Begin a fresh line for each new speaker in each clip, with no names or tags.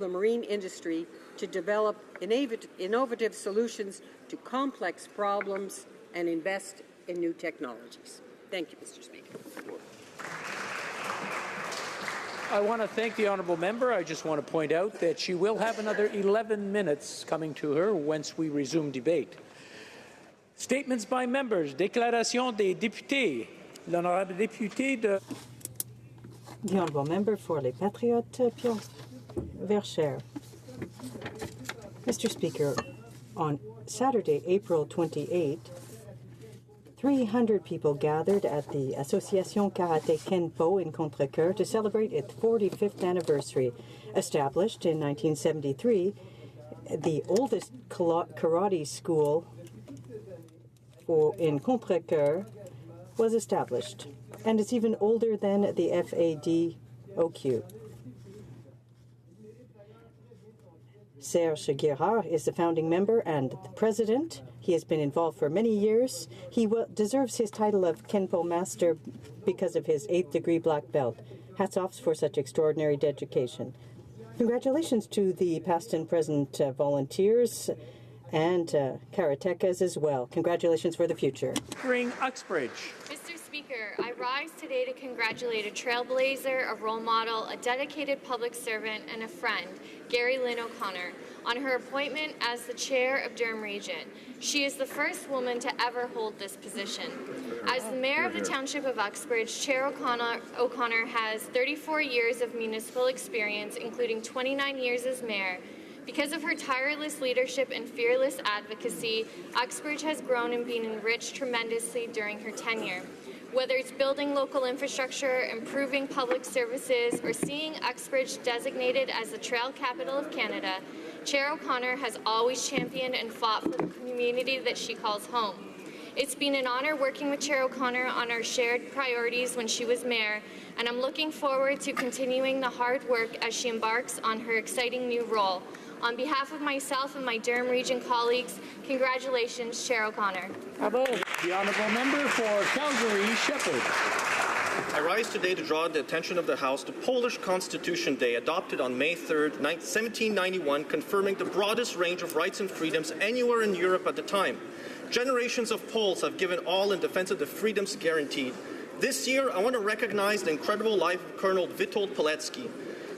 the marine industry to develop innovative solutions to complex problems and invest in new technologies. Thank you, Mr. Speaker.
I want to thank the honourable member. I just want to point out that she will have another 11 minutes coming to her once we resume debate. Statements by members. Déclaration des députés. L'honorable député de...
The honourable member for Les Patriotes, Verchères. Mr. Speaker, on Saturday, April 28, 300 people gathered at the Association Karaté Kenpo in Contrecoeur to celebrate its 45th anniversary. Established in 1973, the oldest karate school in Contrecoeur was established, and it's even older than the HoC. Serge Guérard is the founding member and the president. He has been involved for many years. He deserves his title of Kenpo Master because of his 8th degree black belt. Hats off for such extraordinary dedication. Congratulations to the past and present volunteers and karatekas as well. Congratulations for the future.
Uxbridge.
Mr. Speaker, I rise today to congratulate a trailblazer, a role model, a dedicated public servant, and a friend, Gary Lynn O'Connor, on her appointment as the chair of Durham Region. She is the first woman to ever hold this position. As the mayor of the township of Uxbridge, Chair O'Connor has 34 years of municipal experience, including 29 years as mayor. Because of her tireless leadership and fearless advocacy, Uxbridge has grown and been enriched tremendously during her tenure. Whether it's building local infrastructure, improving public services, or seeing Uxbridge designated as the trail capital of Canada, Chair O'Connor has always championed and fought for the community that she calls home. It's been an honor working with Chair O'Connor on our shared priorities when she was mayor, and I'm looking forward to continuing the hard work as she embarks on her exciting new role. On behalf of myself and my Durham Region colleagues, congratulations, Chair O'Connor.
Bravo. The honourable member for Calgary, Shepherd.
I rise today to draw the attention of the House to Polish Constitution Day, adopted on May 3, 1791, confirming the broadest range of rights and freedoms anywhere in Europe at the time. Generations of Poles have given all in defense of the freedoms guaranteed. This year, I want to recognize the incredible life of Colonel Witold Pilecki,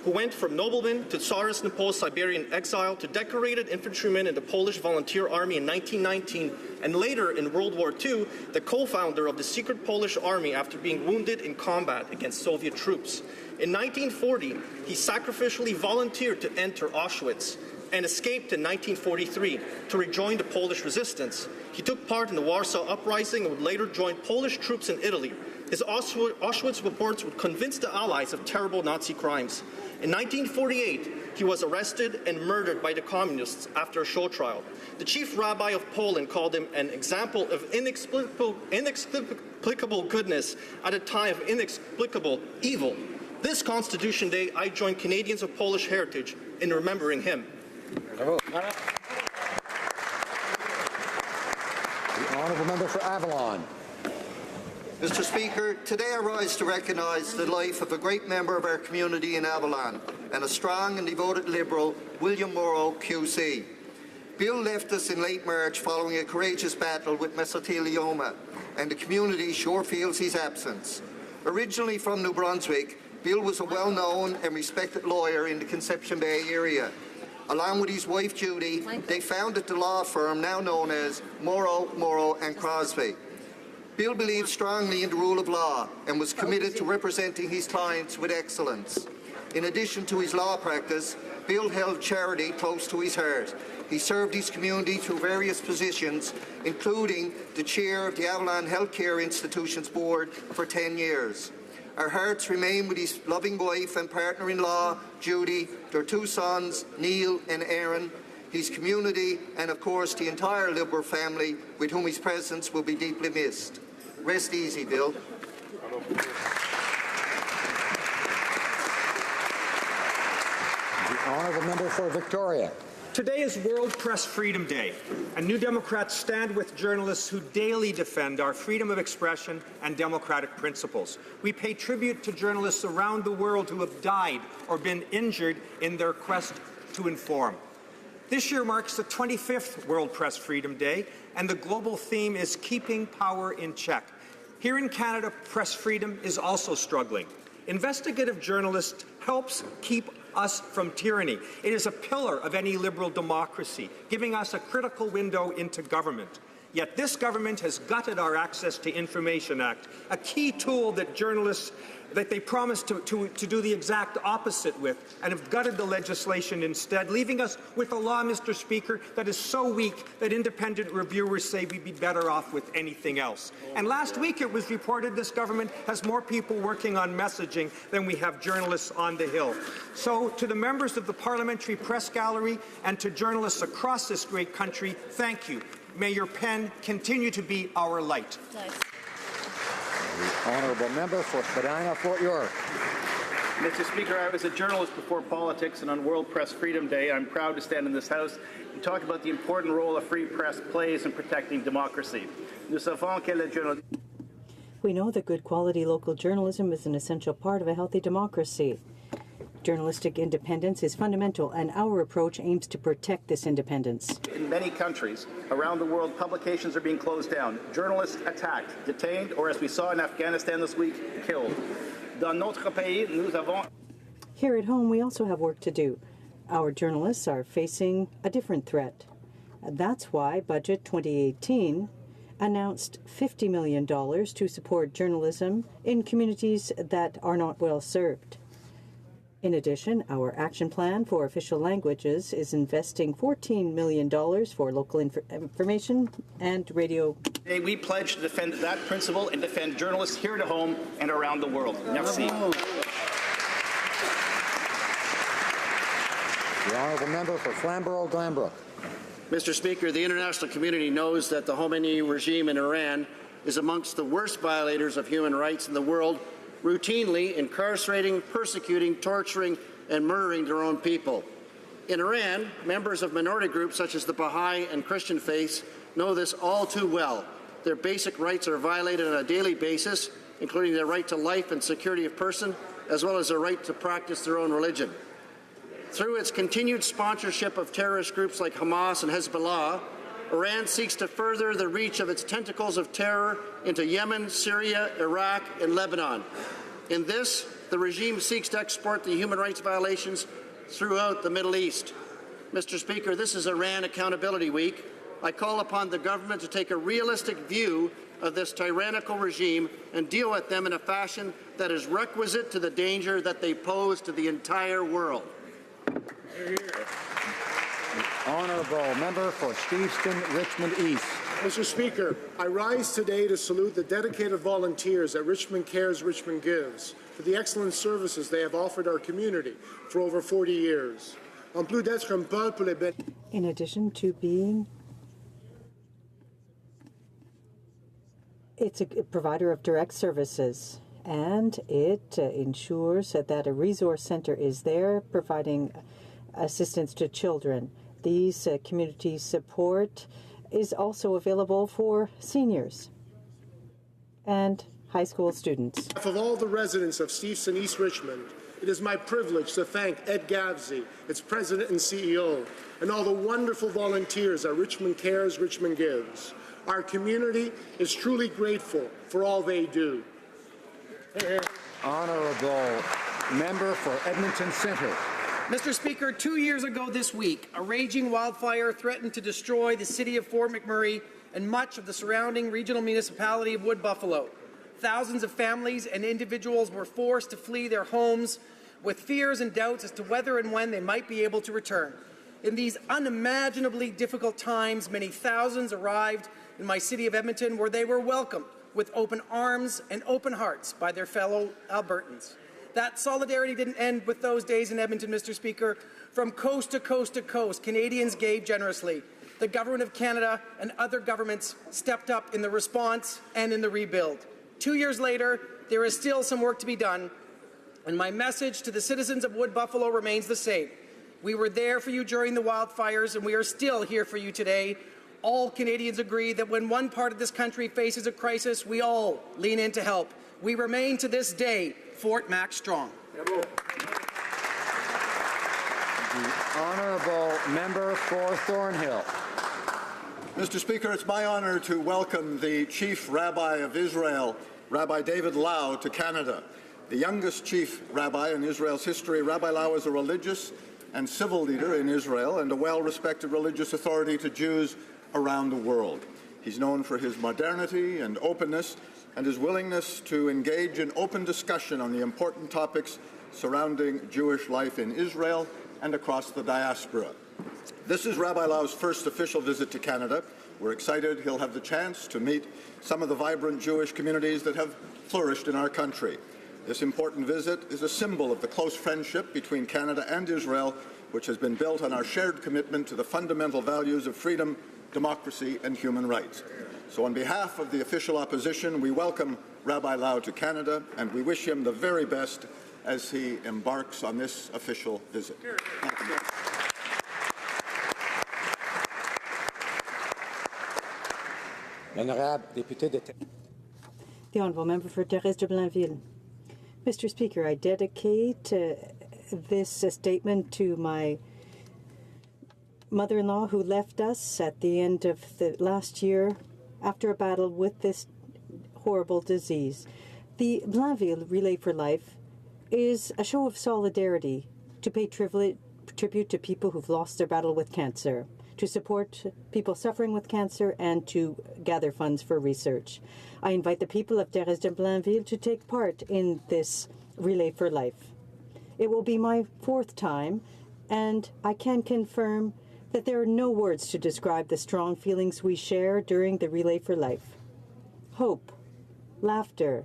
who went from nobleman to Tsarist imposed Siberian exile to decorated infantryman in the Polish Volunteer Army in 1919, and later in World War II, the co-founder of the secret Polish army after being wounded in combat against Soviet troops. In 1940, he sacrificially volunteered to enter Auschwitz and escaped in 1943 to rejoin the Polish resistance. He took part in the Warsaw Uprising and would later join Polish troops in Italy. His Auschwitz reports would convince the Allies of terrible Nazi crimes. In 1948, he was arrested and murdered by the communists after a show trial. The chief rabbi of Poland called him an example of inexplicable goodness at a time of inexplicable evil. This Constitution Day, I join Canadians of Polish heritage in remembering him.
The honourable member for Avalon.
Mr. Speaker, today I rise to recognise the life of a great member of our community in Avalon and a strong and devoted Liberal, William Morrow QC. Bill left us in late March following a courageous battle with mesothelioma, and the community sure feels his absence. Originally from New Brunswick, Bill was a well-known and respected lawyer in the Conception Bay area. Along with his wife Judy, they founded the law firm now known as Morrow and Crosby. Bill believed strongly in the rule of law and was committed to representing his clients with excellence. In addition to his law practice, Bill held charity close to his heart. He served his community through various positions, including the chair of the Avalon Healthcare Institutions Board for 10 years. Our hearts remain with his loving wife and partner-in-law, Judy, their 2 sons, Neil and Aaron, his community, and of course the entire Liberal family with whom his presence will be deeply missed. Rest easy, Bill.
The honourable member for Victoria.
Today is World Press Freedom Day, and New Democrats stand with journalists who daily defend our freedom of expression and democratic principles. We pay tribute to journalists around the world who have died or been injured in their quest to inform. This year marks the 25th World Press Freedom Day, and the global theme is keeping power in check. Here in Canada, press freedom is also struggling. Investigative journalists helps keep us from tyranny. It is a pillar of any liberal democracy, giving us a critical window into government. Yet this government has gutted our Access to Information Act, a key tool that journalists that they promised to do the exact opposite with, and have gutted the legislation instead, leaving us with a law, Mr. Speaker, that is so weak that independent reviewers say we'd be better off with anything else. And last week it was reported this government has more people working on messaging than we have journalists on the Hill. So to the members of the Parliamentary Press Gallery and to journalists across this great country, thank you. May your pen continue to be our light.
The honourable member for Spadina, Fort York.
Mr. Speaker, I was a journalist before politics, and on World Press Freedom Day, I'm proud to stand in this House and talk about the important role a free press plays in protecting democracy.
We know that good quality local journalism is an essential part of a healthy democracy. Journalistic independence is fundamental, and our approach aims to protect this independence.
In many countries around the world, publications are being closed down, journalists attacked, detained, or as we saw in Afghanistan this week, killed.
Here at home, we also have work to do. Our journalists are facing a different threat. That's why Budget 2018 announced $50 million to support journalism in communities that are not well served. In addition, our action plan for official languages is investing $14 million for local information and radio.
Today, we pledge to defend that principle and defend journalists here at home and around the world. Merci.
The honourable member for Flamborough-Glanbrook.
Mr. Speaker, the international community knows that the Khomeini regime in Iran is amongst the worst violators of human rights in the world, routinely incarcerating, persecuting, torturing, and murdering their own people. In Iran, members of minority groups such as the Baha'i and Christian faiths know this all too well. Their basic rights are violated on a daily basis, including their right to life and security of person, as well as their right to practice their own religion. Through its continued sponsorship of terrorist groups like Hamas and Hezbollah, Iran seeks to further the reach of its tentacles of terror into Yemen, Syria, Iraq, and Lebanon. In this, the regime seeks to export the human rights violations throughout the Middle East. Mr. Speaker, this is Iran Accountability Week. I call upon the government to take a realistic view of this tyrannical regime and deal with them in a fashion that is requisite to the danger that they pose to the entire world.
Honourable member for Steveston, Richmond East.
Mr. Speaker, I rise today to salute the dedicated volunteers at Richmond Cares, Richmond Gives for the excellent services they have offered our community for over 40 years.
In addition to being it's a provider of direct services, and it ensures that a resource center is there providing assistance to children. These community support is also available for seniors and high school students.
On behalf of all the residents of Steveston, East Richmond, it is my privilege to thank Ed Gavsey, its president and CEO, and all the wonderful volunteers at Richmond Cares, Richmond Gives. Our community is truly grateful for all they do.
Honourable member for Edmonton Centre.
Mr. Speaker, 2 years ago this week, a raging wildfire threatened to destroy the city of Fort McMurray and much of the surrounding regional municipality of Wood Buffalo. Thousands of families and individuals were forced to flee their homes with fears and doubts as to whether and when they might be able to return. In these unimaginably difficult times, many thousands arrived in my city of Edmonton, where they were welcomed with open arms and open hearts by their fellow Albertans. That solidarity didn't end with those days in Edmonton, Mr. Speaker. From coast to coast to coast, Canadians gave generously. The Government of Canada and other governments stepped up in the response and in the rebuild. 2 years later, there is still some work to be done, and my message to the citizens of Wood Buffalo remains the same. We were there for you during the wildfires, and we are still here for you today. All Canadians agree that when one part of this country faces a crisis, we all lean in to help. We remain to this day Fort Mac strong.
The honourable member for Thornhill.
Mr. Speaker, it's my honour to welcome the Chief Rabbi of Israel, Rabbi David Lau, to Canada. The youngest Chief Rabbi in Israel's history, Rabbi Lau is a religious and civil leader in Israel and a well-respected religious authority to Jews around the world. He's known for his modernity and openness and his willingness to engage in open discussion on the important topics surrounding Jewish life in Israel and across the diaspora. This is Rabbi Lau's first official visit to Canada. We're excited he'll have the chance to meet some of the vibrant Jewish communities that have flourished in our country. This important visit is a symbol of the close friendship between Canada and Israel, which has been built on our shared commitment to the fundamental values of freedom, democracy, and human rights. So on behalf of the official opposition, we welcome Rabbi Lau to Canada, and we wish him the very best as he embarks on this official visit. Thank you.
The Honourable Member for Thérèse de Blainville. Mr. Speaker, I dedicate this statement to my mother-in-law who left us at the end of the last year after a battle with this horrible disease. The Blainville Relay for Life is a show of solidarity to pay tribute to people who've lost their battle with cancer, to support people suffering with cancer, and to gather funds for research. I invite the people of Thérèse de Blainville to take part in this Relay for Life. It will be my 4th time, and I can confirm that there are no words to describe the strong feelings we share during the Relay for Life. Hope, laughter,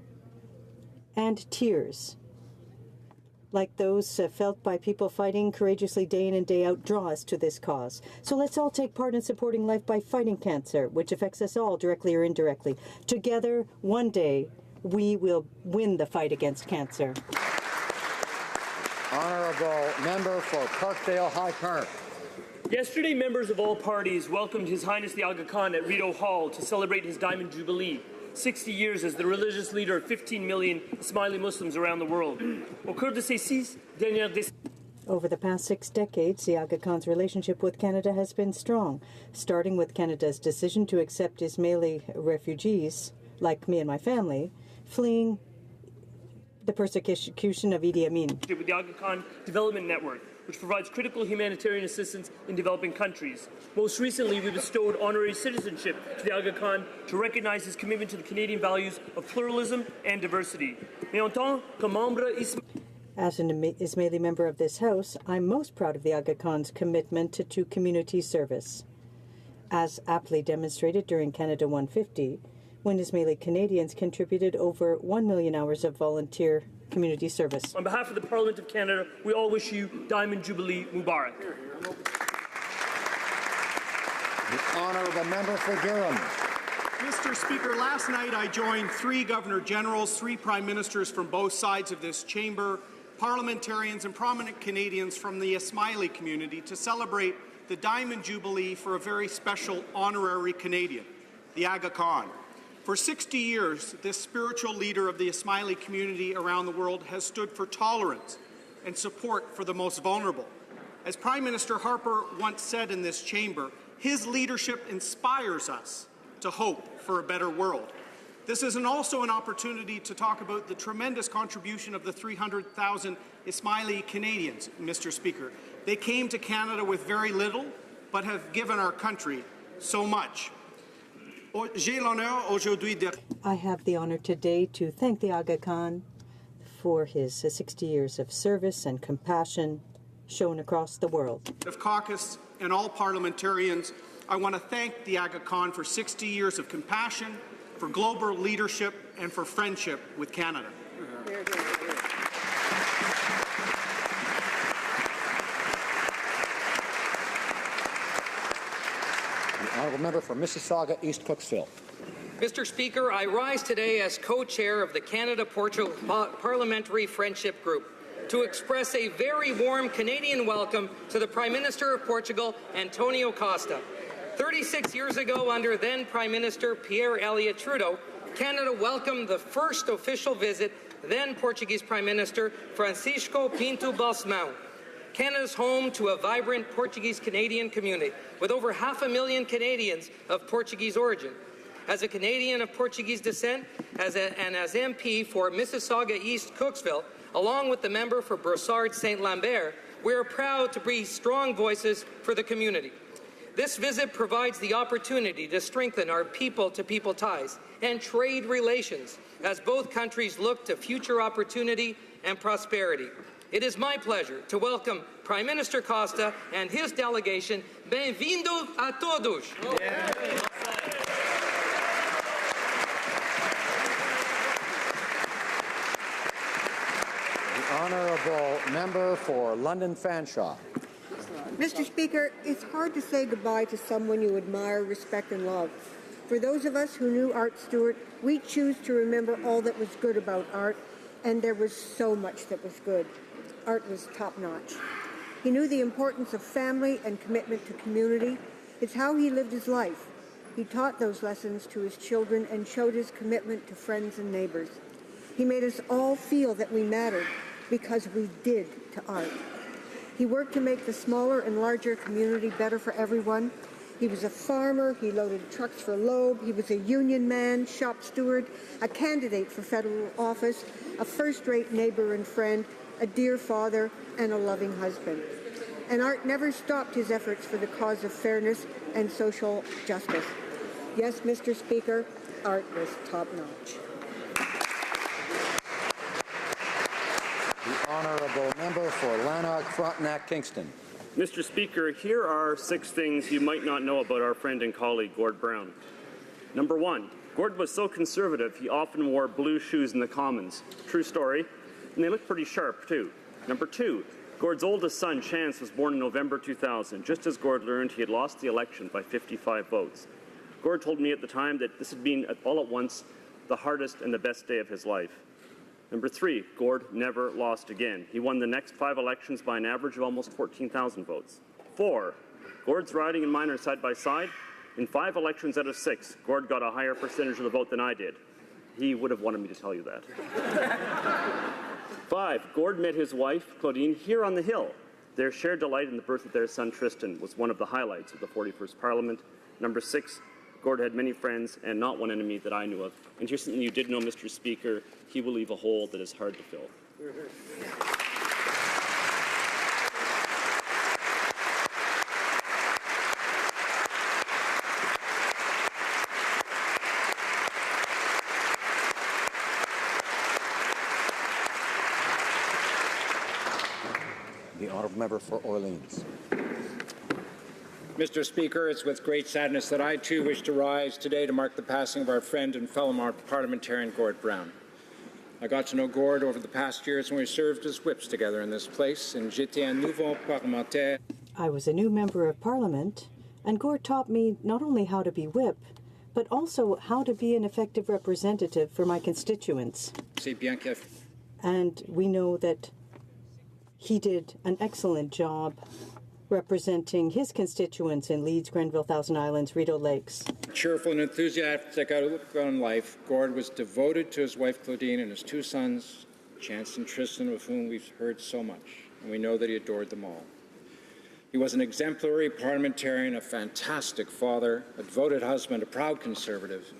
and tears, like those felt by people fighting courageously day in and day out, draw us to this cause. So let's all take part in supporting life by fighting cancer, which affects us all directly or indirectly. Together, one day, we will win the fight against cancer.
Honourable member for Parkdale High Park.
Yesterday, members of all parties welcomed His Highness the Aga Khan at Rideau Hall to celebrate his Diamond Jubilee, 60 years as the religious leader of 15 million Ismaili Muslims around the world. Au cours de ces 6 dernières décennies,
over the past 6 decades, the Aga Khan's relationship with Canada has been strong, starting with Canada's decision to accept Ismaili refugees, like me and my family, fleeing the persecution of Idi Amin.
With the Aga Khan Development Network, which provides critical humanitarian assistance in developing countries. Most recently, we bestowed honorary citizenship to the Aga Khan to recognize his commitment to the Canadian values of pluralism and diversity.
As an Ismaili member of this House, I'm most proud of the Aga Khan's commitment to community service. As aptly demonstrated during Canada 150, when Ismaili Canadians contributed over 1 million hours of volunteer community service.
On behalf of the Parliament of Canada, we all wish you Diamond Jubilee Mubarak.
The honourable member for Durham.
Mr. Speaker, last night I joined 3 Governor Generals, 3 Prime Ministers from both sides of this chamber, parliamentarians and prominent Canadians from the Ismaili community to celebrate the Diamond Jubilee for a very special honorary Canadian, the Aga Khan. For 60 years, this spiritual leader of the Ismaili community around the world has stood for tolerance and support for the most vulnerable. As Prime Minister Harper once said in this chamber, his leadership inspires us to hope for a better world. This is also an opportunity to talk about the tremendous contribution of the 300,000 Ismaili Canadians, Mr. Speaker. They came to Canada with very little, but have given our country so much.
I have the honor today to thank the Aga Khan for his 60 years of service and compassion shown across the world.
Of caucus and all parliamentarians, I want to thank the Aga Khan for 60 years of compassion, for global leadership, and for friendship with Canada.
The honourable member for Mississauga East Cooksville.
Mr. Speaker, I rise today as co-chair of the Canada-Portugal Parliamentary Friendship Group to express a very warm Canadian welcome to the Prime Minister of Portugal, Antonio Costa. 36 years ago, under then Prime Minister Pierre Elliott Trudeau, Canada welcomed the first official visit then Portuguese Prime Minister Francisco Pinto Balsemão. Canada is home to a vibrant Portuguese-Canadian community with over 500,000 Canadians of Portuguese origin. As a Canadian of Portuguese descent and as MP for Mississauga East Cooksville, along with the member for Brossard St. Lambert, we are proud to be strong voices for the community. This visit provides the opportunity to strengthen our people-to-people ties and trade relations as both countries look to future opportunity and prosperity. It is my pleasure to welcome Prime Minister Costa and his delegation. Bem-vindo a todos.
The honourable member for London Fanshawe.
Mr. Speaker, it's hard to say goodbye to someone you admire, respect, and love. For those of us who knew Art Stewart, we choose to remember all that was good about Art, and there was so much that was good. Art was top-notch. He knew the importance of family and commitment to community. It's how he lived his life. He taught those lessons to his children and showed his commitment to friends and neighbors. He made us all feel that we mattered because we did to Art. He worked to make the smaller and larger community better for everyone. He was a farmer, he loaded trucks for Loeb, he was a union man, shop steward, a candidate for federal office, a first-rate neighbor and friend, a dear father, and a loving husband. And Art never stopped his efforts for the cause of fairness and social justice. Yes, Mr. Speaker, Art was top-notch.
The honourable member for Lanark, Frontenac, Kingston.
Mr. Speaker, here are 6 things you might not know about our friend and colleague, Gord Brown. Number 1, Gord was so conservative he often wore blue shoes in the Commons. True story. And they looked pretty sharp, too. Number 2, Gord's oldest son, Chance, was born in November 2000, just as Gord learned he had lost the election by 55 votes. Gord told me at the time that this had been, all at once, the hardest and the best day of his life. Number 3, Gord never lost again. He won the next 5 elections by an average of almost 14,000 votes. 4, Gord's riding and mine are side by side. In 5 elections out of 6, Gord got a higher percentage of the vote than I did. He would have wanted me to tell you that. 5, Gord met his wife, Claudine, here on the Hill. Their shared delight in the birth of their son, Tristan, was one of the highlights of the 41st Parliament. Number 6, Gord had many friends and not one enemy that I knew of. And here's something you did know, Mr. Speaker. He will leave a hole that is hard to fill.
The honourable member for Orleans.
Mr. Speaker, it's with great sadness that I too wish to rise today to mark the passing of our friend and fellow parliamentarian Gord Brown. I got to know Gord over the past years when we served as whips together in this place, and j'étais un nouveau parlementaire.
I was a new member of Parliament, and Gord taught me not only how to be whip, but also how to be an effective representative for my constituents.
C'est bien qu'il
And we know that he did an excellent job representing his constituents in Leeds, Grenville, Thousand Islands, Rideau Lakes.
Cheerful and enthusiastic outlook on life, Gord was devoted to his wife Claudine and his 2 sons, Chance and Tristan, of whom we've heard so much, and we know that he adored them all. He was an exemplary parliamentarian, a fantastic father, a devoted husband, a proud conservative,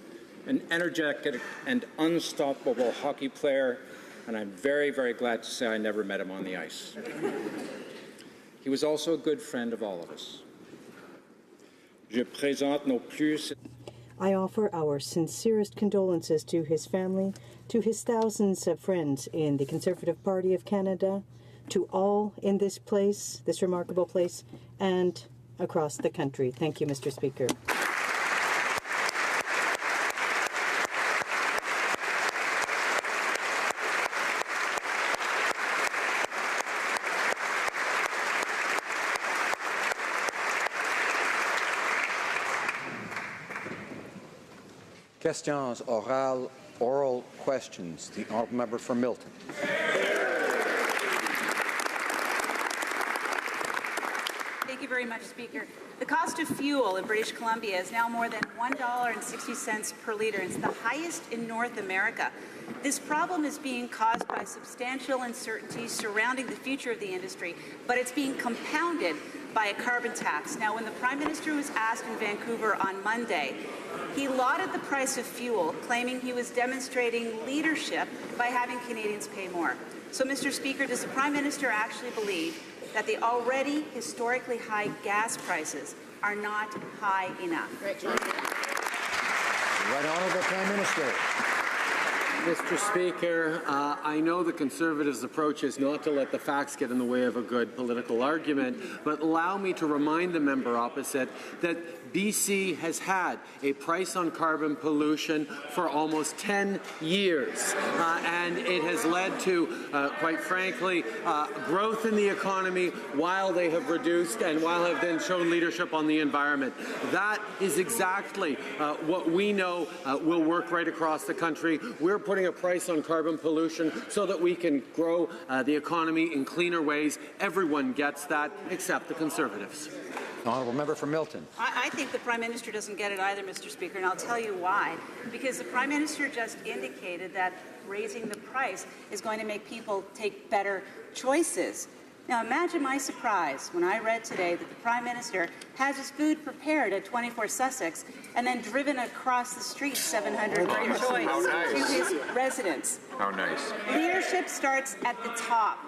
an energetic and unstoppable hockey player, and I'm very, very glad to say I never met him on the ice. He was also a good friend of all of us. Je présente nos plus.
I offer our sincerest condolences to his family, to his thousands of friends in the Conservative Party of Canada, to all in this place, this remarkable place, and across the country. Thank you, Mr. Speaker.
Questions orales, oral questions. The honourable member for Milton.
Thank you very very much, Speaker. The cost of fuel in British Columbia is now more than $1.60 per litre. It's the highest in North America. This problem is being caused by substantial uncertainty surrounding the future of the industry, but it's being compounded by a carbon tax. Now, when the Prime Minister was asked in Vancouver on Monday, he lauded the price of fuel, claiming he was demonstrating leadership by having Canadians pay more. So, Mr. Speaker, does the Prime Minister actually believe that the already historically high gas prices are not high enough?
Right Honourable Prime Minister.
Mr. Speaker, I know the Conservatives' approach is not to let the facts get in the way of a good political argument, but allow me to remind the member opposite that BC has had a price on carbon pollution for almost 10 years, and it has led to, quite frankly, growth in the economy while they have reduced and while have then shown leadership on the environment. That is exactly what we know will work right across the country. We're putting a price on carbon pollution so that we can grow the economy in cleaner ways. Everyone gets that except the Conservatives.
Honourable member for Milton.
I think the Prime Minister doesn't get it either, Mr. Speaker, and I'll tell you why. Because the Prime Minister just indicated that raising the price is going to make people take better choices. Now, imagine my surprise when I read today that the Prime Minister has his food prepared at 24 Sussex and then driven across the street 700 meters to his residence.
How nice.
Leadership starts at the top.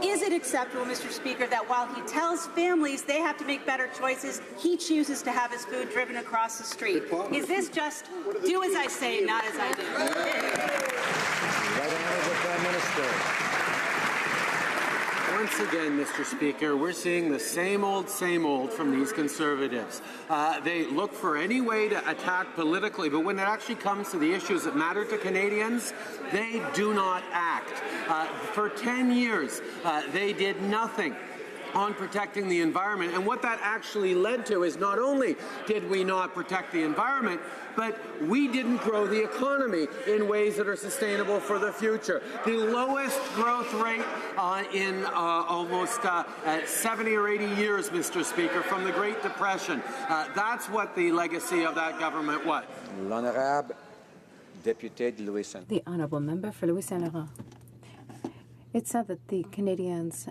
Is it acceptable, Mr. Speaker, that while he tells families they have to make better choices, he chooses to have his food driven across the street? Is this just do as I say, not as I do?
Right Honourable Prime Minister.
Once again, Mr. Speaker, we're seeing the same old from these Conservatives. They look for any way to attack politically, but when it actually comes to the issues that matter to Canadians, they do not act. For 10 years, they did nothing on protecting the environment. And what that actually led to is not only did we not protect the environment, but we didn't grow the economy in ways that are sustainable for the future. The lowest growth rate in almost 70 or 80 years, Mr. Speaker, from the Great Depression. That's what the legacy of that government was.
L'Honorable Député de Louis Saint.
The Honourable Member for Louis Saint Laurent. It's sad that the Canadians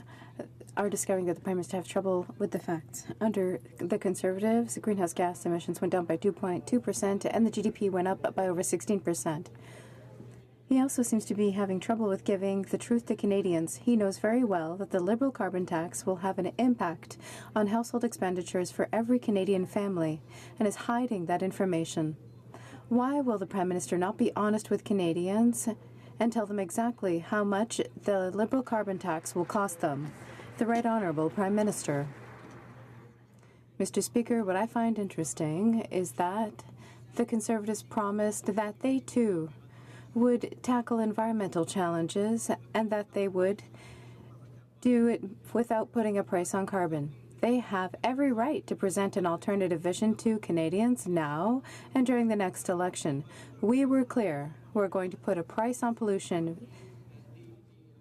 are discovering that the Prime Minister has trouble with the facts. Under the Conservatives, greenhouse gas emissions went down by 2.2% and the GDP went up by over 16%. He also seems to be having trouble with giving the truth to Canadians. He knows very well that the Liberal carbon tax will have an impact on household expenditures for every Canadian family and is hiding that information. Why will the Prime Minister not be honest with Canadians and tell them exactly how much the Liberal carbon tax will cost them? The Right Honourable Prime Minister. Mr. Speaker, what I find interesting is that the Conservatives promised that they too would tackle environmental challenges and that they would do it without putting a price on carbon. They have every right to present an alternative vision to Canadians now and during the next election. We were clear. We're going to put a price on pollution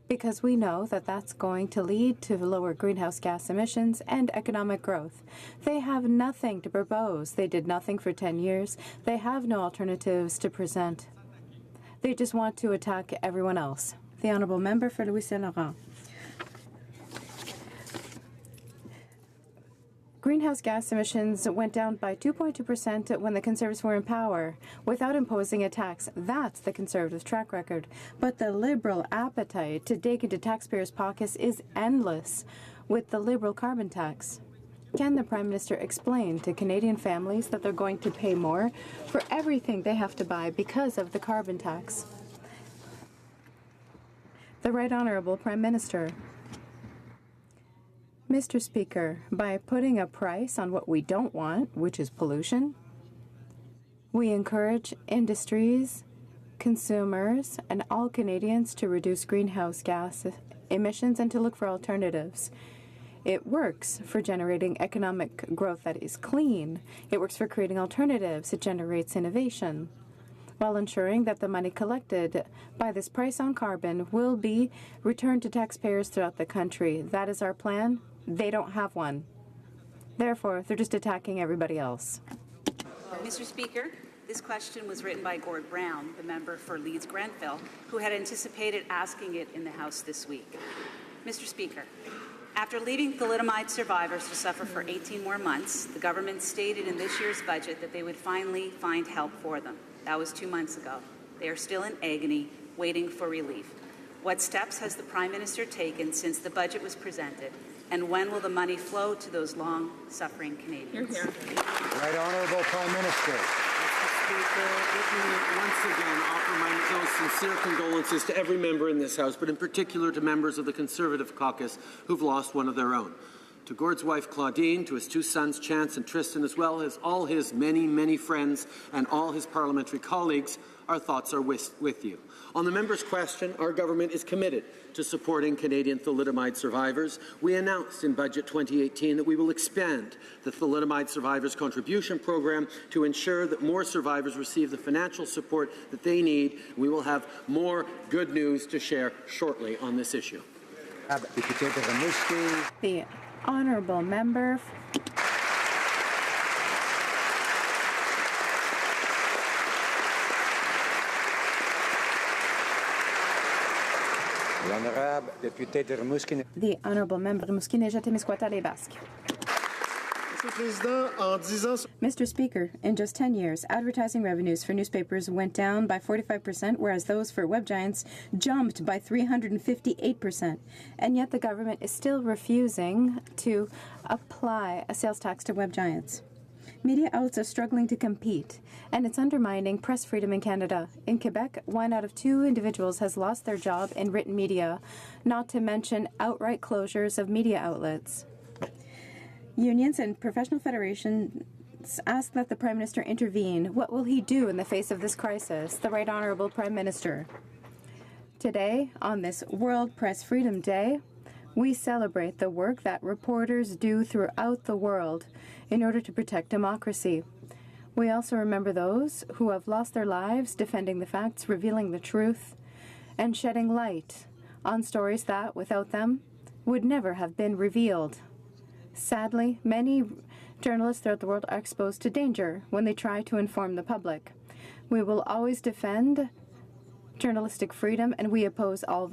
because we know that that's going to lead to lower greenhouse gas emissions and economic growth. They have nothing to propose. They did nothing for 10 years. They have no alternatives to present. They just want to attack everyone else. The Honourable Member for Louis Saint Laurent. Greenhouse gas emissions went down by 2.2% when the Conservatives were in power, without imposing a tax. That's the Conservatives' track record. But the Liberal appetite to dig into taxpayers' pockets is endless with the Liberal carbon tax. Can the Prime Minister explain to Canadian families that they're going to pay more for everything they have to buy because of the carbon tax? The Right Honourable Prime Minister. Mr. Speaker, by putting a price on what we don't want, which is pollution, we encourage industries, consumers, and all Canadians to reduce greenhouse gas emissions and to look for alternatives. It works for generating economic growth that is clean. It works for creating alternatives. It generates innovation, while ensuring that the money collected by this price on carbon will be returned to taxpayers throughout the country. That is our plan. They don't have one. Therefore, they're just attacking everybody else.
Mr. Speaker, this question was written by Gord Brown, the member for Leeds-Grenville, who had anticipated asking it in the House this week. Mr. Speaker, after leaving thalidomide survivors to suffer for 18 more months, the government stated in this year's budget that they would finally find help for them. That was 2 months ago. They are still in agony, waiting for relief. What steps has the Prime Minister taken since the budget was presented? And when will the money flow to those long-suffering Canadians?
Right Honourable Prime Minister.
Speaker, let me once again offer my most sincere condolences to every member in this House, but in particular to members of the Conservative caucus who've lost one of their own. To Gord's wife Claudine, to his 2 sons Chance and Tristan, as well as all his many, many friends and all his parliamentary colleagues, our thoughts are with you. On the member's question, our government is committed to supporting Canadian thalidomide survivors. We announced in Budget 2018 that we will expand the thalidomide survivors contribution program to ensure that more survivors receive the financial support that they need. We will have more good news to share shortly on this issue.
The honourable member. The honourable member Musquin-Nejate-Misquata-Les-Basques. Mr. Speaker, in just 10 years, advertising revenues for newspapers went down by 45%, whereas those for web giants jumped by 358%. And yet the government is still refusing to apply a sales tax to web giants. Media outlets are struggling to compete, and it's undermining press freedom in Canada. In Quebec, 1 out of 2 individuals has lost their job in written media, not to mention outright closures of media outlets. Unions and professional federations ask that the Prime Minister intervene. What will he do in the face of this crisis? The Right Honourable Prime Minister. Today, on this World Press Freedom Day, we celebrate the work that reporters do throughout the world in order to protect democracy. We also remember those who have lost their lives defending the facts, revealing the truth, and shedding light on stories that, without them, would never have been revealed. Sadly, many journalists throughout the world are exposed to danger when they try to inform the public. We will always defend journalistic freedom, and we oppose all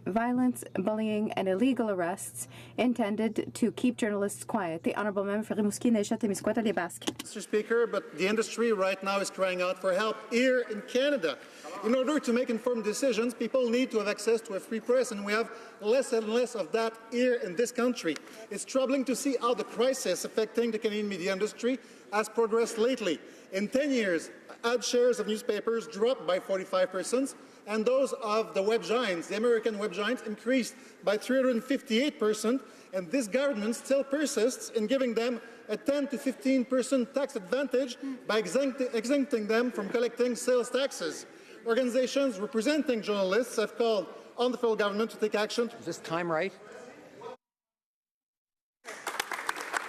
violence, bullying, and illegal arrests intended to keep journalists quiet. The Honourable Member for Rimouski-Necha-Témiscouata-Les-Basques.
Mr. Speaker, but the industry right now is crying out for help here in Canada. In order to make informed decisions, people need to have access to a free press, and we have less and less of that here in this country. It's troubling to see how the crisis affecting the Canadian media industry has progressed lately. In 10 years, ad shares of newspapers dropped by 45%, and those of the web giants, the American web giants, increased by 358%, and this government still persists in giving them a 10 to 15% tax advantage by exempting them from collecting sales taxes. Organizations representing journalists have called on the federal government to take action.
Is this time right?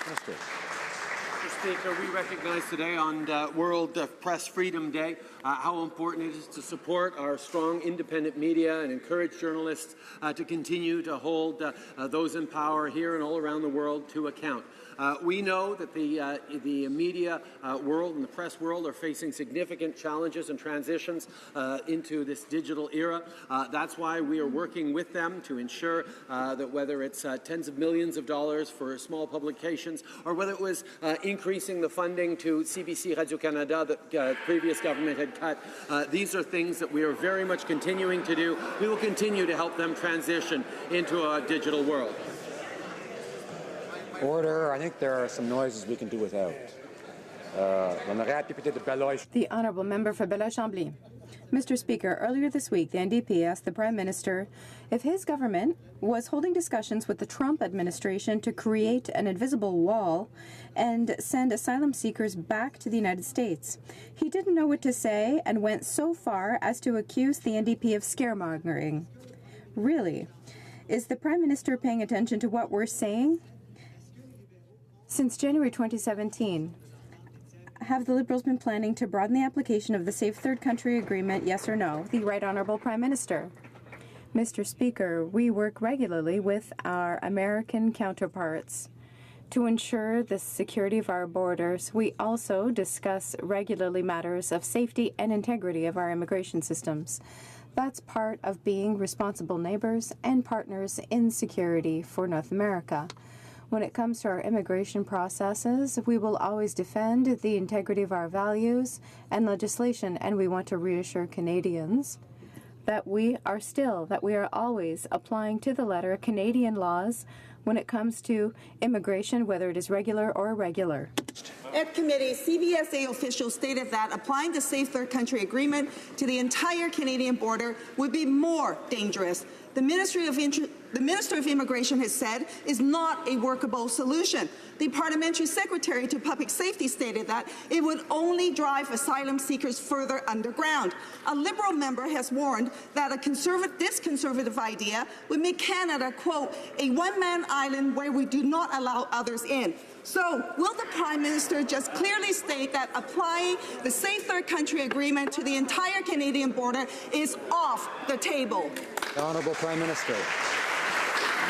Minister.
Mr. Speaker, we recognize today on World Press Freedom Day how important it is to support our strong independent media and encourage journalists to continue to hold those in power here and all around the world to account. We know that the media world and the press world are facing significant challenges and transitions into this digital era. That's why we are working with them to ensure that whether it's tens of millions of dollars for small publications or whether it was increasing the funding to CBC Radio-Canada that the previous government had cut, these are things that we are very much continuing to do. We will continue to help them transition into a digital world.
Order. I think there are some noises we can do without.
The Honourable Member for Beloeil-Chambly. Mr. Speaker, earlier this week, the NDP asked the Prime Minister if his government was holding discussions with the Trump administration to create an invisible wall and send asylum seekers back to the United States. He didn't know what to say and went so far as to accuse the NDP of scaremongering. Really? Is the Prime Minister paying attention to what we're saying? Since January 2017, have the Liberals been planning to broaden the application of the Safe Third Country Agreement, yes or no? The Right Honourable Prime Minister. Mr. Speaker, we work regularly with our American counterparts To ensure the security of our borders, we also discuss regularly matters of safety and integrity of our immigration systems. That's part of being responsible neighbors and partners in security for North America. When it comes to our immigration processes, we will always defend the integrity of our values and legislation, and we want to reassure Canadians that we are always applying to the letter Canadian laws when it comes to immigration, whether it is regular or irregular.
At committee, CBSA officials stated that applying the Safe Third Country Agreement to the entire Canadian border would be more dangerous. The Minister of Immigration has said is not a workable solution. The Parliamentary Secretary to Public Safety stated that it would only drive asylum seekers further underground. A Liberal member has warned that this conservative idea would make Canada, quote, a one-man island where we do not allow others in. So, will the Prime Minister just clearly state that applying the Safe Third Country Agreement to the entire Canadian border is off the table?
The Honourable Prime Minister.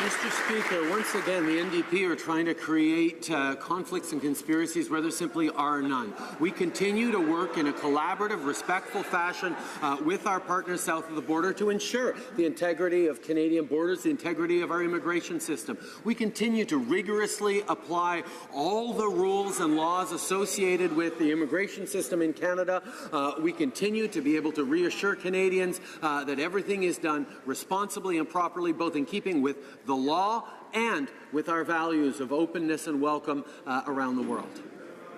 Mr. Speaker, once again, the NDP are trying to create conflicts and conspiracies where there simply are none. We continue to work in a collaborative, respectful fashion with our partners south of the border to ensure the integrity of Canadian borders, the integrity of our immigration system. We continue to rigorously apply all the rules and laws associated with the immigration system in Canada. We continue to be able to reassure Canadians that everything is done responsibly and properly, both in keeping with the law and with our values of openness and welcome around the world.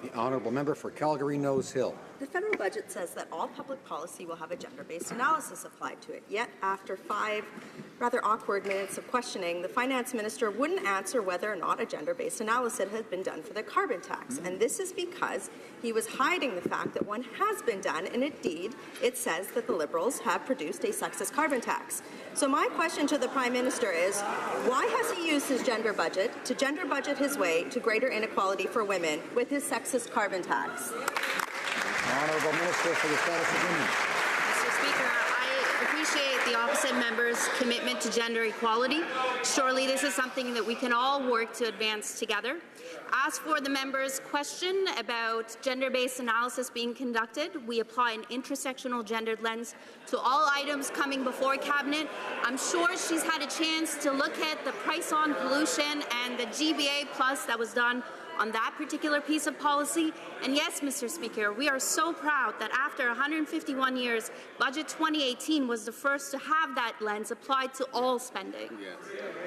The Honourable Member for Calgary Nose Hill.
The federal budget says that all public policy will have a gender-based analysis applied to it. Yet, after 5 rather awkward minutes of questioning, the finance minister wouldn't answer whether or not a gender-based analysis had been done for the carbon tax. And this is because he was hiding the fact that one has been done, and indeed, it says that the Liberals have produced a sexist carbon tax. So my question to the Prime Minister is, why has he used his gender budget to gender budget his way to greater inequality for women with his sexist carbon tax?
Honourable Minister for the Status of Women.
Mr. Speaker, I appreciate the opposite member's commitment to gender equality. Surely this is something that we can all work to advance together. As for the member's question about gender-based analysis being conducted, we apply an intersectional gendered lens to all items coming before Cabinet. I'm sure she's had a chance to look at the price on pollution and the GBA plus that was done on that particular piece of policy. And yes, Mr. Speaker, we are so proud that after 151 years, Budget 2018 was the first to have that lens applied to all spending.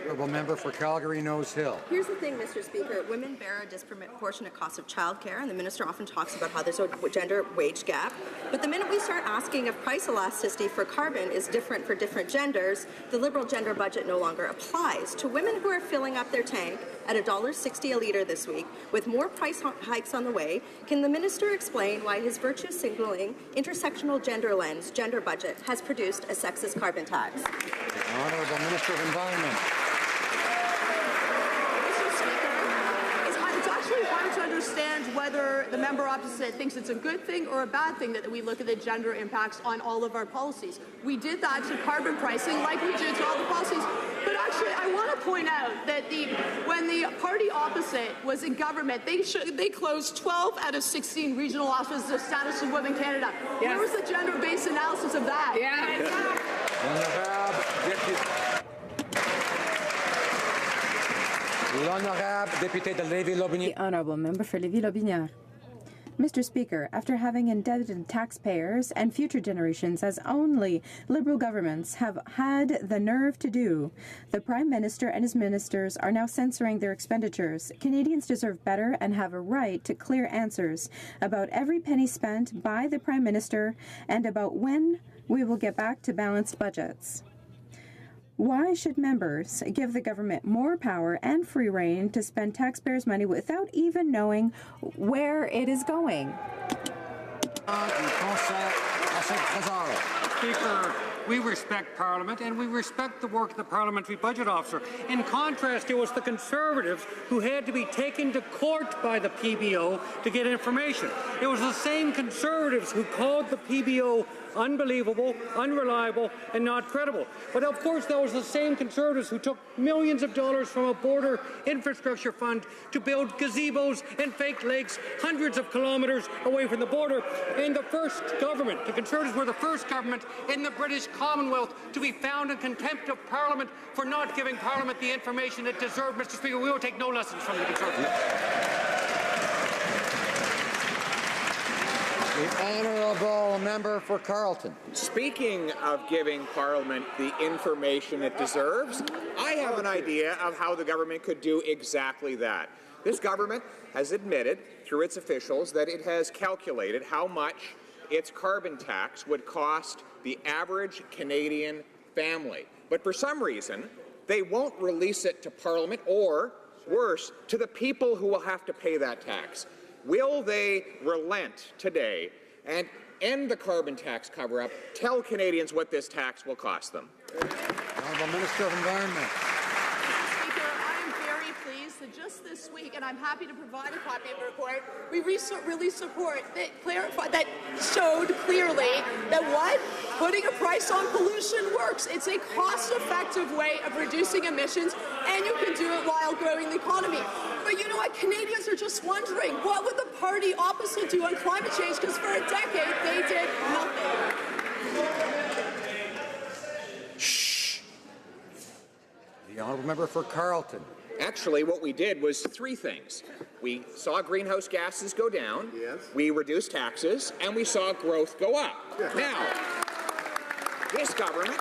Honourable Member for Calgary Nose Hill.
Here's the thing, Mr. Speaker. Women bear a disproportionate cost of childcare, and the minister often talks about how there's a gender wage gap. But the minute we start asking if price elasticity for carbon is different for different genders, the Liberal gender budget no longer applies. To women who are filling up their tank at $1.60 a litre this week, with more price hikes on the way, can the minister explain why his virtue-signaling intersectional gender lens, gender budget, has produced a sexist carbon tax?
The Honourable Minister of Environment.
Mr. Speaker, it's actually hard to understand whether the member opposite thinks it's a good thing or a bad thing that we look at the gender impacts on all of our policies. We did that to carbon pricing like we did to all the policies. But actually, I want to point out that when the party opposite was in government, they closed 12 out of 16 regional offices of Status of Women Canada. Yes. Where was the gender-based analysis of that?
The Honourable Member for Lévis-Lobinière. Mr. Speaker, after having indebted taxpayers and future generations as only Liberal governments have had the nerve to do, the Prime Minister and his ministers are now censoring their expenditures. Canadians deserve better and have a right to clear answers about every penny spent by the Prime Minister and about when we will get back to balanced budgets. Why should members give the government more power and free rein to spend taxpayers' money without even knowing where it is going?
Speaker,
We respect Parliament and we respect the work of the Parliamentary Budget Officer. In contrast, it was the Conservatives who had to be taken to court by the PBO to get information. It was the same Conservatives who called the PBO unbelievable, unreliable, and not credible. But of course, that was the same Conservatives who took millions of dollars from a border infrastructure fund to build gazebos and fake lakes hundreds of kilometres away from the border. And the first government, the Conservatives were the first government in the British Commonwealth to be found in contempt of Parliament for not giving Parliament the information it deserved. Mr. Speaker, we will take no lessons from the Conservatives. The honourable member for Carleton.
Speaking of giving Parliament the information it deserves, I have an idea of how the government could do exactly that. This government has admitted, through its officials, that it has calculated how much its carbon tax would cost the average Canadian family. But for some reason, they won't release it to Parliament or, worse, to the people who will have to pay that tax. Will they relent today and end the carbon tax cover-up, tell Canadians what this tax will cost them?
Honourable Minister of Environment.
Speaker, I am very pleased that just this week, and I'm happy to provide a copy of the report, we released a report that showed clearly that putting a price on pollution works. It's a cost-effective way of reducing emissions, and you can do it while growing the economy. But you know what? Canadians are just wondering, what would the party opposite do on climate change? Because for a decade, they did nothing.
Shh. The honourable member for Carleton.
Actually, what we did was three things. We saw greenhouse gases go down, we reduced taxes, and we saw growth go up. Now, this government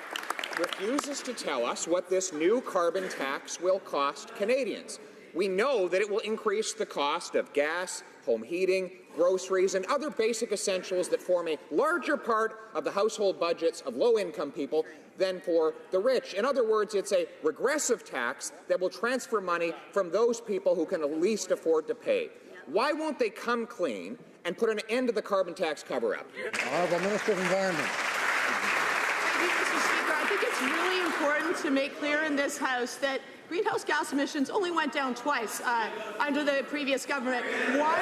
refuses to tell us what this new carbon tax will cost Canadians. We know that it will increase the cost of gas, home heating, groceries, and other basic essentials that form a larger part of the household budgets of low-income people than for the rich. In other words, it's a regressive tax that will transfer money from those people who can at least afford to pay. Why won't they come clean and put an end to the carbon tax cover-up?
Honourable Minister of Environment.
Mr. Speaker, I think it's really important to make clear in this House that greenhouse gas emissions only went down twice under the previous government. One,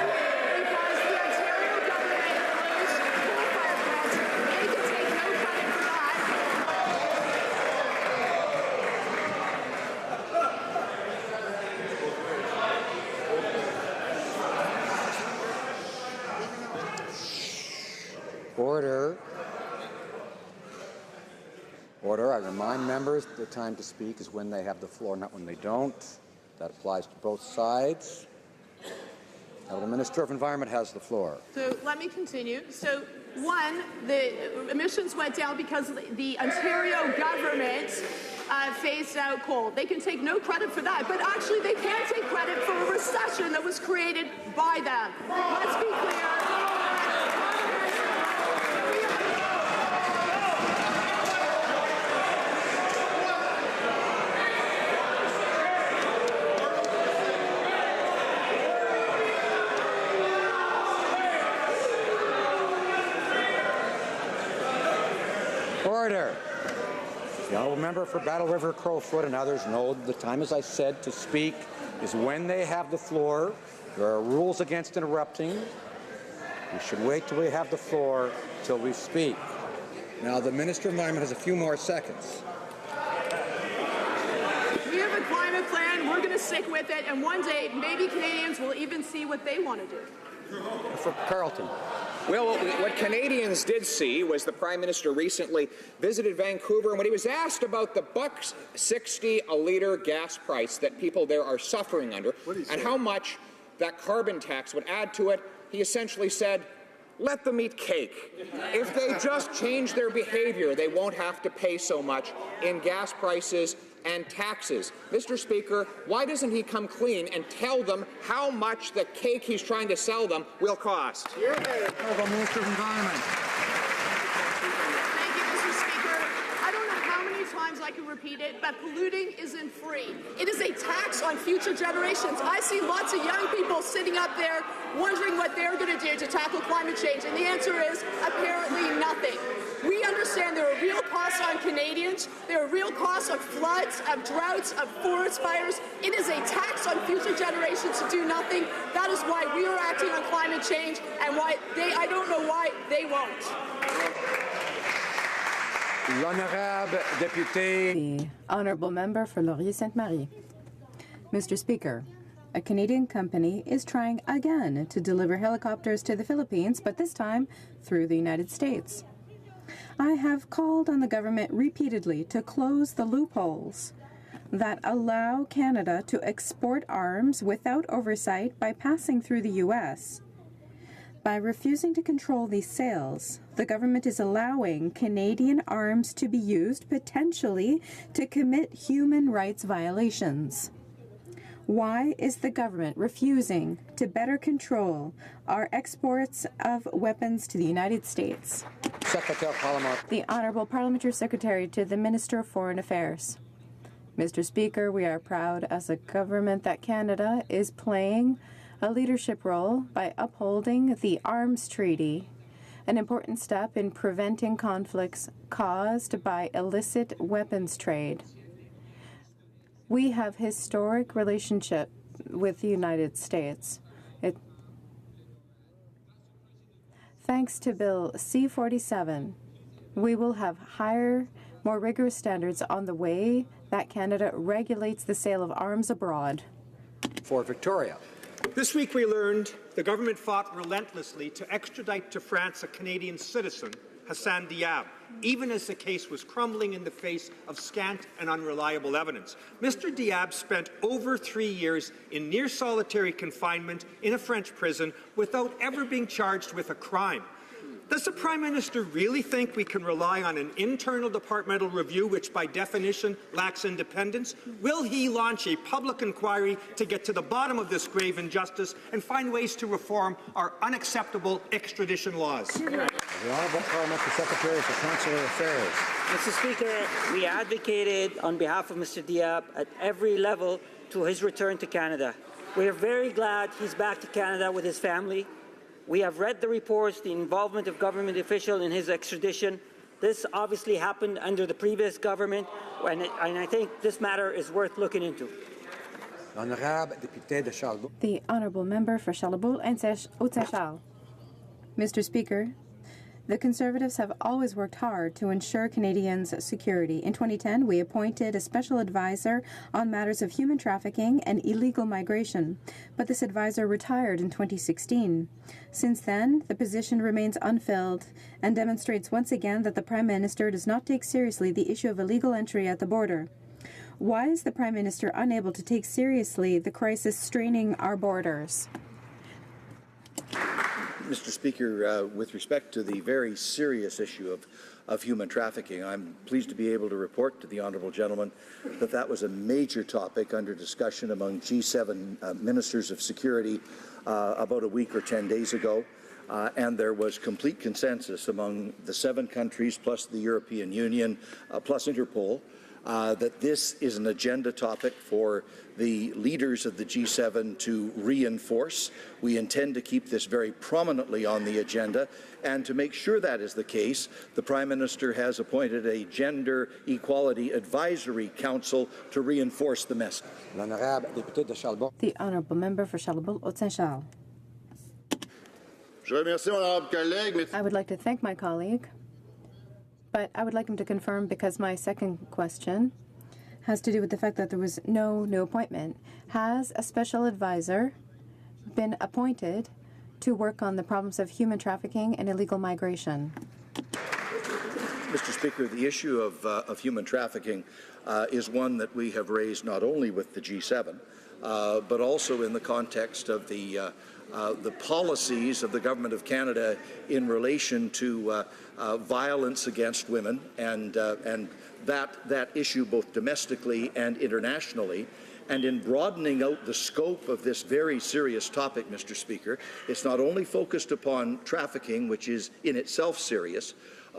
because the Ontario government closed coal-fired plants. They can take no credit for that.
Order. Order. I remind members the time to speak is when they have the floor, not when they don't. That applies to both sides. Now, the Minister of Environment has the floor.
So let me continue. So one, the emissions went down because the Ontario government phased out coal. They can take no credit for that, but actually they can take credit for a recession that was created by them. Let's be clear.
Order. The honourable member for Battle River, Crowfoot, and others know the time, as I said, to speak is when they have the floor. There are rules against interrupting. We should wait till we have the floor till we speak. Now, the Minister of Environment has a few more seconds.
We have a climate plan. We're going to stick with it, and one day maybe Canadians will even see what they want to do.
For Carleton.
Well, what Canadians did see was the Prime Minister recently visited Vancouver, and when he was asked about the $1.60 a litre gas price that people there are suffering under and how much that carbon tax would add to it, he essentially said, let them eat cake. If they just change their behavior, they won't have to pay so much in gas prices and taxes. Mr. Speaker, why doesn't he come clean and tell them how much the cake he's trying to sell them will cost?
Honourable Minister of Environment.
Thank you, Mr. Speaker. I don't know how many times I can repeat it, but polluting isn't free. It is a tax on future generations. I see lots of young people sitting up there wondering what they're going to do to tackle climate change, and the answer is apparently nothing. We understand there are real costs on Canadians. There are real costs of floods, of droughts, of forest fires. It is a tax on future generations to do nothing. That is why we are acting on climate change, and why I don't know why they won't.
L'honorable député.
The honourable member for Laurier-Sainte-Marie. Mr. Speaker, a Canadian company is trying again to deliver helicopters to the Philippines, but this time through the United States. I have called on the government repeatedly to close the loopholes that allow Canada to export arms without oversight by passing through the U.S. By refusing to control these sales, the government is allowing Canadian arms to be used potentially to commit human rights violations. Why is the government refusing to better control our exports of weapons to the United States? The Honourable Parliamentary Secretary to the Minister of Foreign Affairs. Mr. Speaker, we are proud as a government that Canada is playing a leadership role by upholding the Arms Treaty, an important step in preventing conflicts caused by illicit weapons trade. We have historic relationship with the United States. Thanks to Bill C-47, we will have higher, more rigorous standards on the way that Canada regulates the sale of arms abroad.
For Victoria.
This week we learned the government fought relentlessly to extradite to France a Canadian citizen, Hassan Diab, even as the case was crumbling in the face of scant and unreliable evidence. Mr. Diab spent over 3 years in near solitary confinement in a French prison without ever being charged with a crime. Does the Prime Minister really think we can rely on an internal departmental review, which by definition lacks independence? Will he launch a public inquiry to get to the bottom of this grave injustice and find ways to reform our unacceptable extradition laws?
The Honourable Parliamentary Secretary for Consular Affairs.
Mr. Speaker, we advocated on behalf of Mr. Diab at every level to his return to Canada. We are very glad he's back to Canada with his family. We have read the reports, the involvement of government officials in his extradition. This obviously happened under the previous government, and I think this matter is worth looking into.
The Honourable Member for Charlebourg and Haute-Saint-Charles. Mr. Speaker, the Conservatives have always worked hard to ensure Canadians' security. In 2010, we appointed a special advisor on matters of human trafficking and illegal migration, but this advisor retired in 2016. Since then, the position remains unfilled and demonstrates once again that the Prime Minister does not take seriously the issue of illegal entry at the border. Why is the Prime Minister unable to take seriously the crisis straining our borders?
Mr. Speaker, with respect to the very serious issue of human trafficking, I'm pleased to be able to report to the honourable gentleman that that was a major topic under discussion among G7 ministers of security about a week or 10 days ago, and there was complete consensus among the 7 countries plus the European Union plus Interpol that this is an agenda topic for the leaders of the G7 to reinforce. We intend to keep this very prominently on the agenda, and to make sure that is the case, the Prime Minister has appointed a Gender Equality Advisory Council to reinforce the message.
The Honourable Member for Charlebourg, Haute-Saint-Charles. I would like to thank my colleague, but I would like him to confirm, because my second question has to do with the fact that there was no new appointment. Has a special advisor been appointed to work on the problems of human trafficking and illegal migration?
Mr. Speaker, the issue of human trafficking is one that we have raised not only with the G7, but also in the context of the policies of the Government of Canada in relation to violence against women, and that issue both domestically and internationally. And in broadening out the scope of this very serious topic, Mr. Speaker, it's not only focused upon trafficking, which is in itself serious,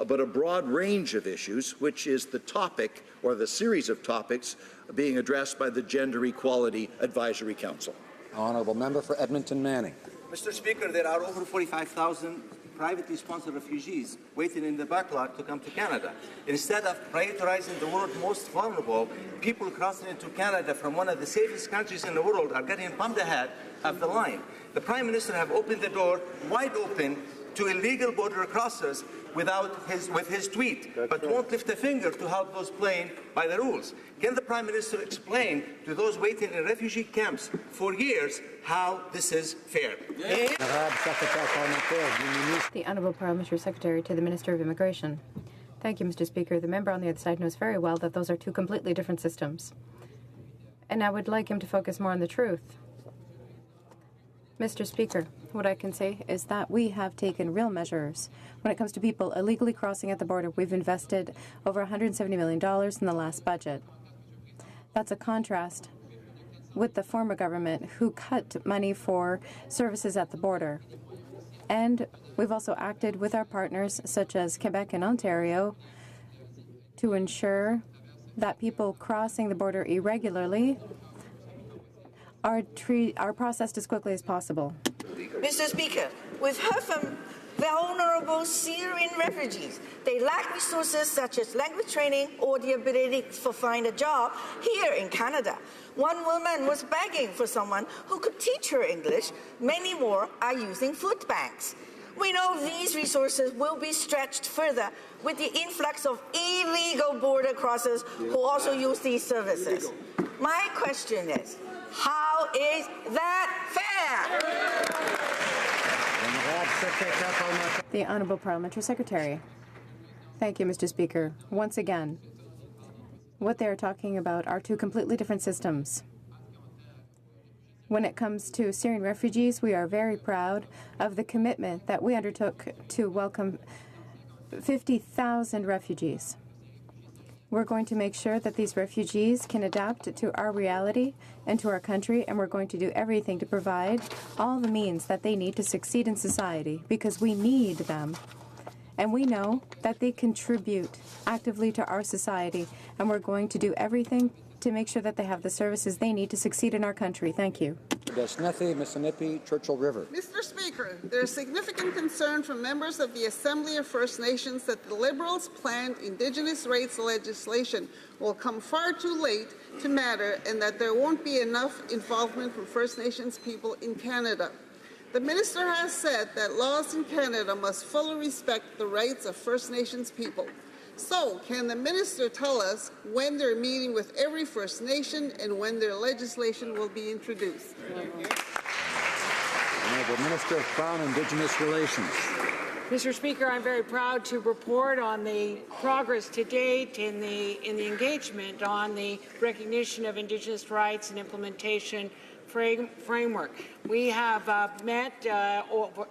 but a broad range of issues, which is the topic or the series of topics being addressed by the Gender Equality Advisory Council.
Honourable Member for Edmonton Manning.
Mr. Speaker, there are over 45,000 privately sponsored refugees waiting in the backlog to come to Canada. Instead of prioritizing the world's most vulnerable, people crossing into Canada from one of the safest countries in the world are getting bumped ahead of the line. The Prime Minister have opened the door wide open to illegal border crossers with his tweet, but won't lift a finger to help those playing by the rules. Can the Prime Minister explain to those waiting in refugee camps for years how this is fair?
The Honourable Parliamentary Secretary to the Minister of Immigration. Thank you, Mr. Speaker. The member on the other side knows very well that those are two completely different systems. And I would like him to focus more on the truth. Mr. Speaker, what I can say is that we have taken real measures. When it comes to people illegally crossing at the border, we've invested over $170 million in the last budget. That's a contrast with the former government who cut money for services at the border. And we've also acted with our partners, such as Quebec and Ontario, to ensure that people crossing the border irregularly are processed as quickly as possible.
Mr. Speaker, we've heard from vulnerable Syrian refugees. They lack resources such as language training or the ability to find a job here in Canada. One woman was begging for someone who could teach her English. Many more are using food banks. We know these resources will be stretched further with the influx of illegal border crossers who also use these services. My question is, how is that fair?
The Honourable Parliamentary Secretary. Thank you, Mr. Speaker. Once again, what they are talking about are two completely different systems. When it comes to Syrian refugees, we are very proud of the commitment that we undertook to welcome 50,000 refugees. We're going to make sure that these refugees can adapt to our reality and to our country, and we're going to do everything to provide all the means that they need to succeed in society, because we need them. And we know that they contribute actively to our society, and we're going to do everything to make sure that they have the services they need to succeed in our country. Thank you.
Desnethi, Mississippi, Churchill River.
Mr. Speaker, there is significant concern from members of the Assembly of First Nations that the Liberals' planned Indigenous rights legislation will come far too late to matter and that there won't be enough involvement from First Nations people in Canada. The Minister has said that laws in Canada must fully respect the rights of First Nations people. So, can the Minister tell us when they're meeting with every First Nation and when their legislation will be introduced?
Honourable Minister of Crown Indigenous Relations.
Mr. Speaker, I'm very proud to report on the progress to date in the engagement on the recognition of Indigenous rights and implementation framework. We have met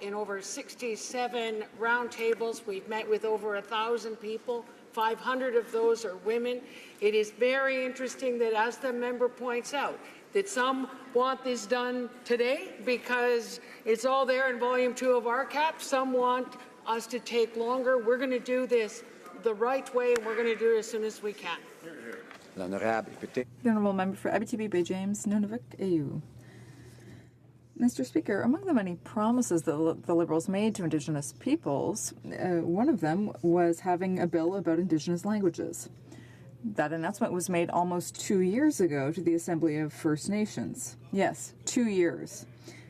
in over 67 roundtables. We've met with over 1,000 people. 500 of those are women. It is very interesting that, as the member points out, that some want this done today because it's all there in Volume 2 of RCAP. Some want us to take longer. We're going to do this the right way, and we're going to do it as soon as we can.
The Honourable Member for Abitibi Bay James, Nunavut, AU. Mr. Speaker, among the many promises that the Liberals made to Indigenous peoples, one of them was having a bill about Indigenous languages. That announcement was made almost 2 years ago to the Assembly of First Nations. Yes, 2 years.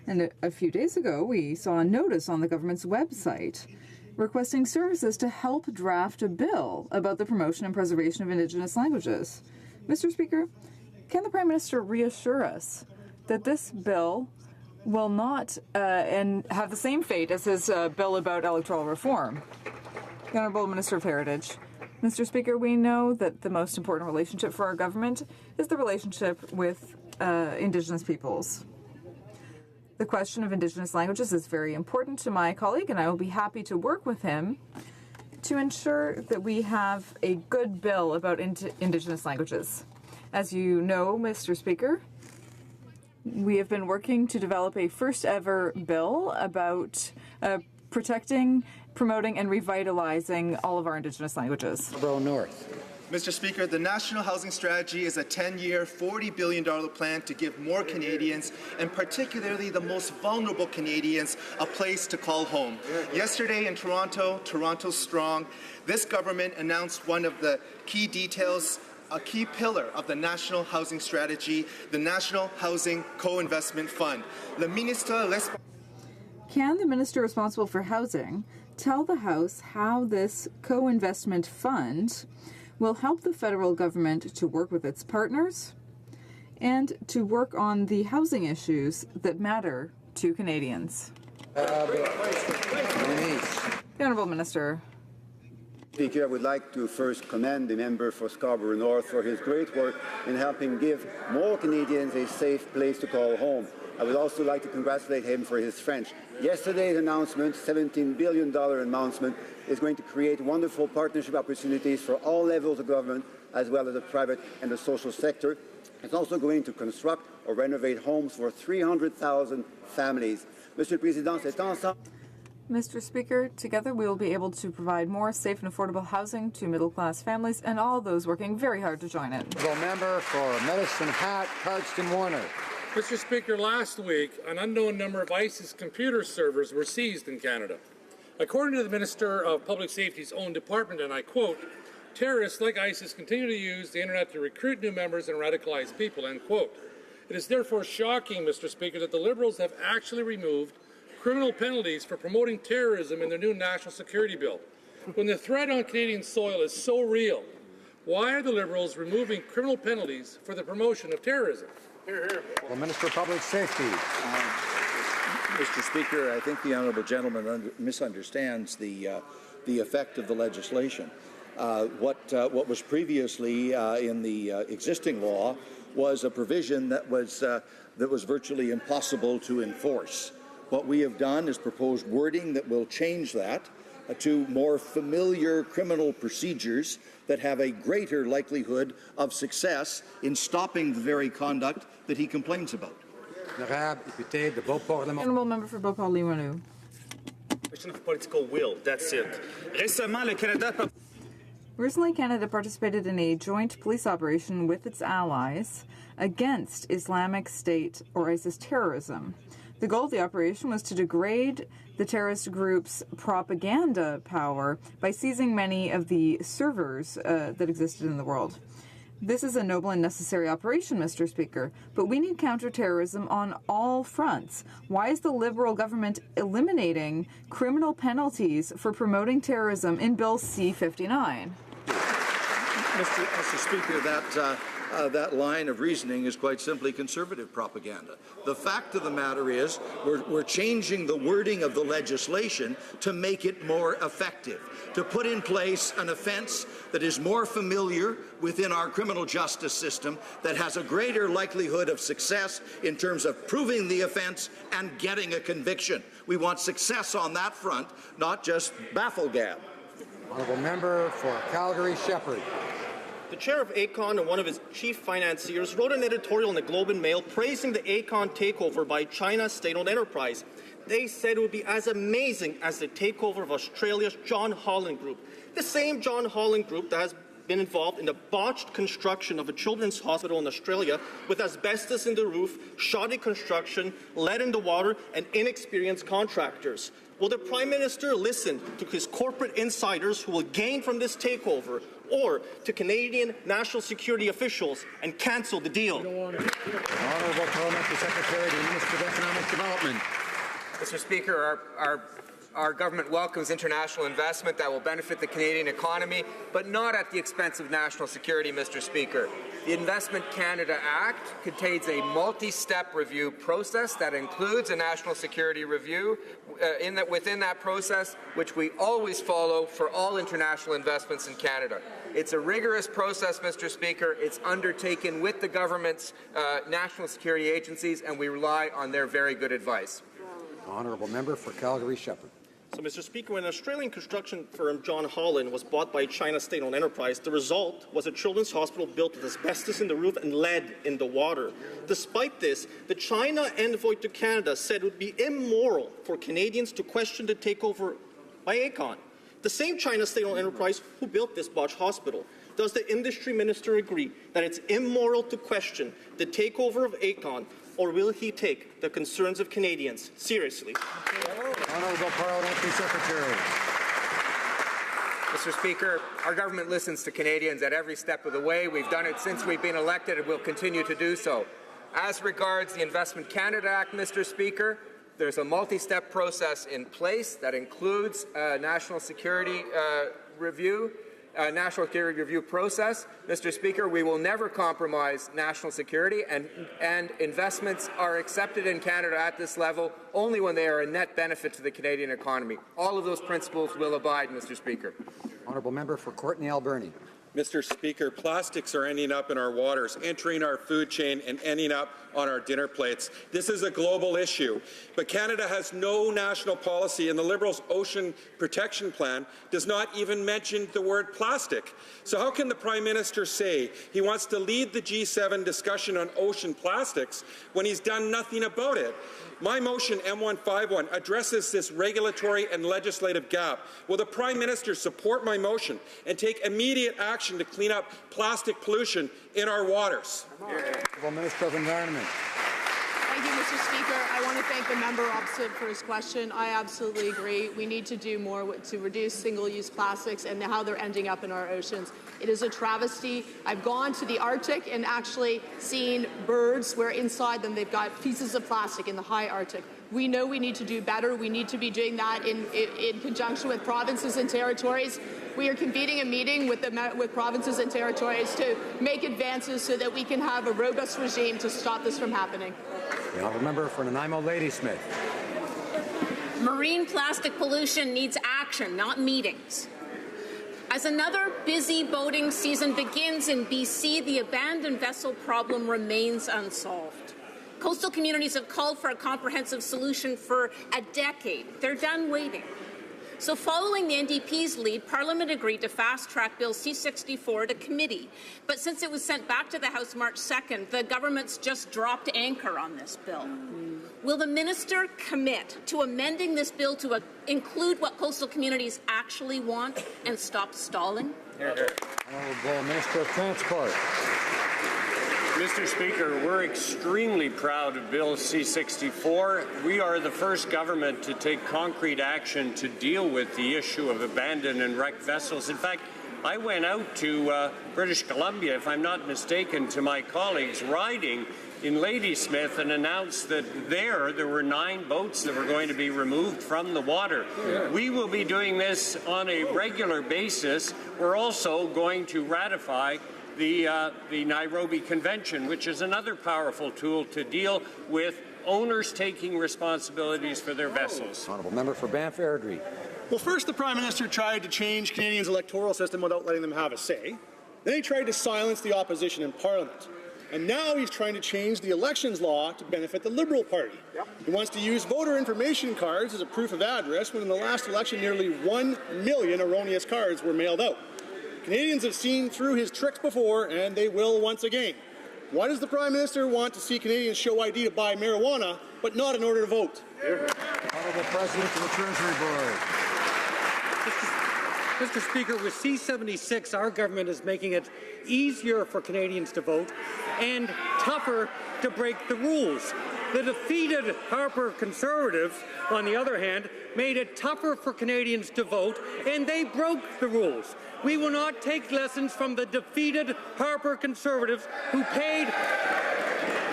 And a few days ago, we saw a notice on the government's website requesting services to help draft a bill about the promotion and preservation of Indigenous languages. Mr. Speaker, can the Prime Minister reassure us that this bill will not and have the same fate as his bill about electoral reform? The Honourable Minister of Heritage. Mr. Speaker, we know that the most important relationship for our government is the relationship with Indigenous peoples. The question of Indigenous languages is very important to my colleague, and I will be happy to work with him to ensure that we have a good bill about Indigenous languages. As you know, Mr. Speaker,
We have been working to develop a first-ever bill about protecting, promoting, and revitalizing all of our Indigenous languages.
North.
Mr. Speaker, the National Housing Strategy is a 10-year, $40 billion plan to give more Canadians, and particularly the most vulnerable Canadians, a place to call home. Yesterday in Toronto, Toronto Strong, this government announced one of the key details, a key pillar of the National Housing Strategy, the National Housing Co-Investment Fund.
Can the minister responsible for housing tell the House how this co-investment fund will help the federal government to work with its partners and to work on the housing issues that matter to Canadians? The Honourable Minister.
Speaker, I would like to first commend the member for Scarborough North for his great work in helping give more Canadians a safe place to call home. I would also like to congratulate him for his French. Yesterday's announcement, $17 billion announcement, is going to create wonderful partnership opportunities for all levels of government, as well as the private and the social sector. It's also going to construct or renovate homes for 300,000 families. Monsieur le Président, c'est ensemble.
Mr. Speaker, together we will be able to provide more safe and affordable housing to middle-class families and all those working very hard to join it.
The member for Medicine Hat, Cardston Warner.
Mr. Speaker, last week, an unknown number of ISIS computer servers were seized in Canada. According to the Minister of Public Safety's own department, and I quote, terrorists like ISIS continue to use the internet to recruit new members and radicalize people, end quote. It is therefore shocking, Mr. Speaker, that the Liberals have actually removed criminal penalties for promoting terrorism in their new national security bill. When the threat on Canadian soil is so real, why are the Liberals removing criminal penalties for the promotion of terrorism? Hear, hear.
The Minister of Public Safety.
Mr. Speaker, I think the honourable gentleman misunderstands the effect of the legislation. What was previously in the existing law was a provision that was virtually impossible to enforce. What we have done is proposed wording that will change that to more familiar criminal procedures that have a greater likelihood of success in stopping the very conduct that he complains about.
Honourable member for Beauport-Limoilou.
Question of political will, that's it.
Recently, Canada participated in a joint police operation with its allies against Islamic State or ISIS terrorism. The goal of the operation was to degrade the terrorist group's propaganda power by seizing many of the servers that existed in the world. This is a noble and necessary operation, Mr. Speaker, but we need counterterrorism on all fronts. Why is the Liberal government eliminating criminal penalties for promoting terrorism in Bill C-59?
Mr. Speaker, that line of reasoning is quite simply conservative propaganda. The fact of the matter is we're changing the wording of the legislation to make it more effective, to put in place an offence that is more familiar within our criminal justice system, that has a greater likelihood of success in terms of proving the offence and getting a conviction. We want success on that front, not just bafflegab.
Honourable member for Calgary-Shepherd.
The chair of ACON and one of his chief financiers wrote an editorial in the Globe and Mail praising the ACON takeover by China's state-owned enterprise. They said it would be as amazing as the takeover of Australia's John Holland Group, the same John Holland Group that has been involved in the botched construction of a children's hospital in Australia with asbestos in the roof, shoddy construction, lead in the water, and inexperienced contractors. Will the Prime Minister listen to his corporate insiders who will gain from this takeover, or to Canadian national security officials and cancel the deal?
Honourable Parliamentary Secretary to the Minister of Economic Development.
Mr. Speaker, our government welcomes international investment that will benefit the Canadian economy, but not at the expense of national security, Mr. Speaker. The Investment Canada Act contains a multi-step review process that includes a national security review within that process, which we always follow for all international investments in Canada. It's a rigorous process, Mr. Speaker. It's undertaken with the government's national security agencies, and we rely on their very good advice.
Honourable member for Calgary-Shepherd.
So, Mr. Speaker, when an Australian construction firm, John Holland, was bought by China's state-owned enterprise, the result was a children's hospital built with asbestos in the roof and lead in the water. Despite this, the China envoy to Canada said it would be immoral for Canadians to question the takeover by Aecon, the same China state-owned enterprise who built this botched hospital. Does the industry minister agree that it's immoral to question the takeover of Aecon, or will he take the concerns of Canadians seriously?
Honourable Parliamentary Secretary.
Mr. Speaker, our government listens to Canadians at every step of the way. We've done it since we've been elected and will continue to do so. As regards the Investment Canada Act, Mr. Speaker, there's a multi-step process in place that includes a national security review process. Mr. Speaker, we will never compromise national security, and investments are accepted in Canada at this level only when they are a net benefit to the Canadian economy. All of those principles will abide, Mr. Speaker.
Honourable Member for Courtenay Alberni.
Mr. Speaker, plastics are ending up in our waters, entering our food chain and ending up on our dinner plates. This is a global issue, but Canada has no national policy, and the Liberals' Ocean Protection Plan does not even mention the word plastic. So how can the Prime Minister say he wants to lead the G7 discussion on ocean plastics when he's done nothing about it? My motion, M151, addresses this regulatory and legislative gap. Will the Prime Minister support my motion and take immediate action to clean up plastic pollution in our waters?
Honourable Minister of Environment.
Thank you, Mr. Speaker. I want to thank the member opposite for his question. I absolutely agree. We need to do more to reduce single-use plastics and how they're ending up in our oceans. It is a travesty. I've gone to the Arctic and actually seen birds where inside them they've got pieces of plastic in the high Arctic. We know we need to do better. We need to be doing that in conjunction with provinces and territories. We are convening a meeting with provinces and territories to make advances so that we can have a robust regime to stop this from happening.
The honourable member for Nanaimo Ladysmith.
Marine plastic pollution needs action, not meetings. As another busy boating season begins in BC, the abandoned vessel problem remains unsolved. Coastal communities have called for a comprehensive solution for a decade. They're done waiting. So following the NDP's lead, Parliament agreed to fast-track Bill C-64 to committee. But since it was sent back to the House March 2nd, the government's just dropped anchor on this bill. Will the minister commit to amending this bill to include what coastal communities actually want and stop stalling?
Honourable Minister of Transport.
Mr. Speaker, we're extremely proud of Bill C-64. We are the first government to take concrete action to deal with the issue of abandoned and wrecked vessels. In fact, I went out to British Columbia, if I'm not mistaken, to my colleagues riding in Ladysmith and announced that there were 9 boats that were going to be removed from the water. Yeah. We will be doing this on a regular basis. We're also going to ratify the Nairobi Convention, which is another powerful tool to deal with owners taking responsibilities for their vessels.
Honourable member for Banff Airdrie.
Well, first the Prime Minister tried to change Canadians' electoral system without letting them have a say. Then he tried to silence the opposition in Parliament. And now he's trying to change the elections law to benefit the Liberal Party. Yep. He wants to use voter information cards as a proof of address when in the last election nearly 1 million erroneous cards were mailed out. Canadians have seen through his tricks before, and they will once again. Why does the Prime Minister want to see Canadians show ID to buy marijuana, but not in order to vote?
Honourable President of the Treasury Board.
Mr. Speaker, with C-76, our government is making it easier for Canadians to vote and tougher to break the rules. The defeated Harper Conservatives, on the other hand, made it tougher for Canadians to vote, and they broke the rules. We will not take lessons from the defeated Harper Conservatives who paid...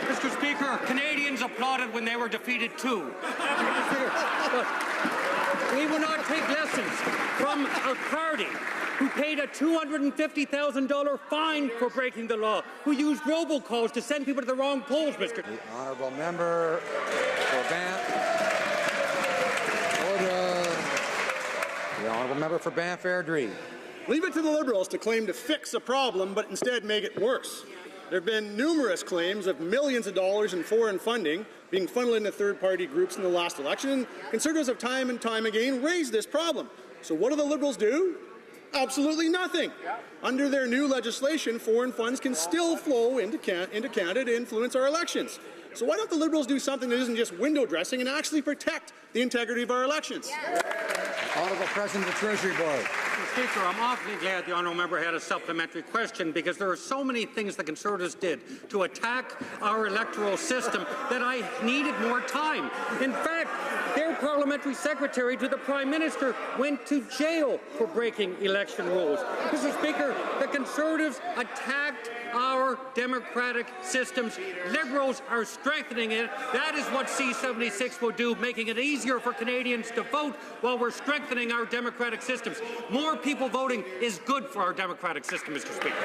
Mr. Speaker, Canadians applauded when they were defeated too. We will not take lessons from a party who paid a $250,000 fine for breaking the law, who used robocalls to send people to the wrong polls, Mr.
The honourable member for Banff. Order. The honourable member for Banff Airdrie.
Leave it to the Liberals to claim to fix a problem, but instead make it worse. There have been numerous claims of millions of dollars in foreign funding being funneled into third-party groups in the last election, and Conservatives have time and time again raised this problem. So what do the Liberals do? Absolutely nothing. Under their new legislation, foreign funds can still flow into Canada to influence our elections. So why don't the Liberals do something that isn't just window dressing and actually protect the integrity of our elections?
Honourable President of the Treasury Board.
Mr. Speaker, I'm awfully glad the honourable member had a supplementary question, because there are so many things the Conservatives did to attack our electoral system that I needed more time. In fact, their parliamentary secretary to the Prime Minister went to jail for breaking election rules. Mr. Speaker, the Conservatives attacked our democratic systems. Liberals are strengthening it. That is what C-76 will do, making it easier for Canadians to vote while we're strengthening our democratic systems. More people voting is good for our democratic system, Mr. Speaker.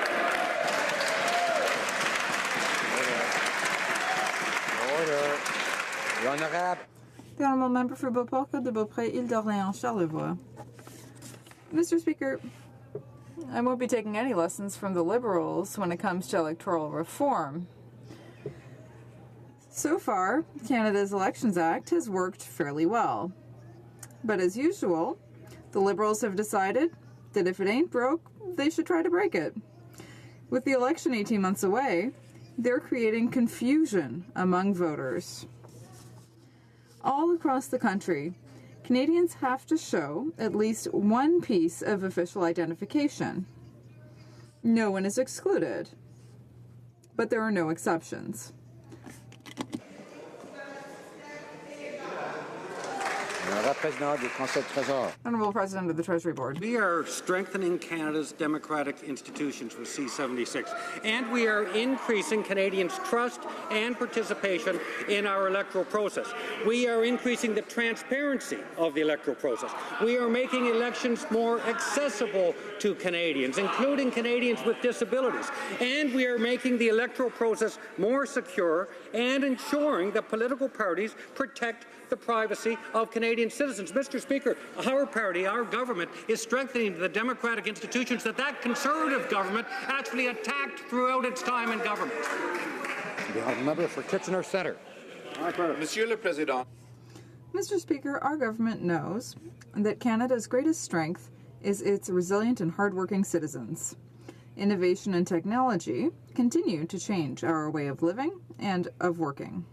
Order. The Honourable.
The Honourable Member for Beauport, de Beaupré, Ile d'Orléans, Charlevoix. Mr. Speaker, I won't be taking any lessons from the Liberals when it comes to electoral reform. So far, Canada's Elections Act has worked fairly well. But as usual, the Liberals have decided that if it ain't broke, they should try to break it. With the election 18 months away, they're creating confusion among voters. All across the country, Canadians have to show at least one piece of official identification. No one is excluded, but there are no exceptions. Honourable President of the Treasury Board.
We are strengthening Canada's democratic institutions with C-76, and we are increasing Canadians' trust and participation in our electoral process. We are increasing the transparency of the electoral process. We are making elections more accessible to Canadians, including Canadians with disabilities. And we are making the electoral process more secure and ensuring that political parties protect the privacy of Canadian citizens. Mr. Speaker, our party, our government, is strengthening the democratic institutions that Conservative government actually attacked throughout its time in government.
The Honourable Member for Kitchener Centre.
Monsieur le Président.
Mr. Speaker, our government knows that Canada's greatest strength is its resilient and hardworking citizens. Innovation and technology continue to change our way of living and of working.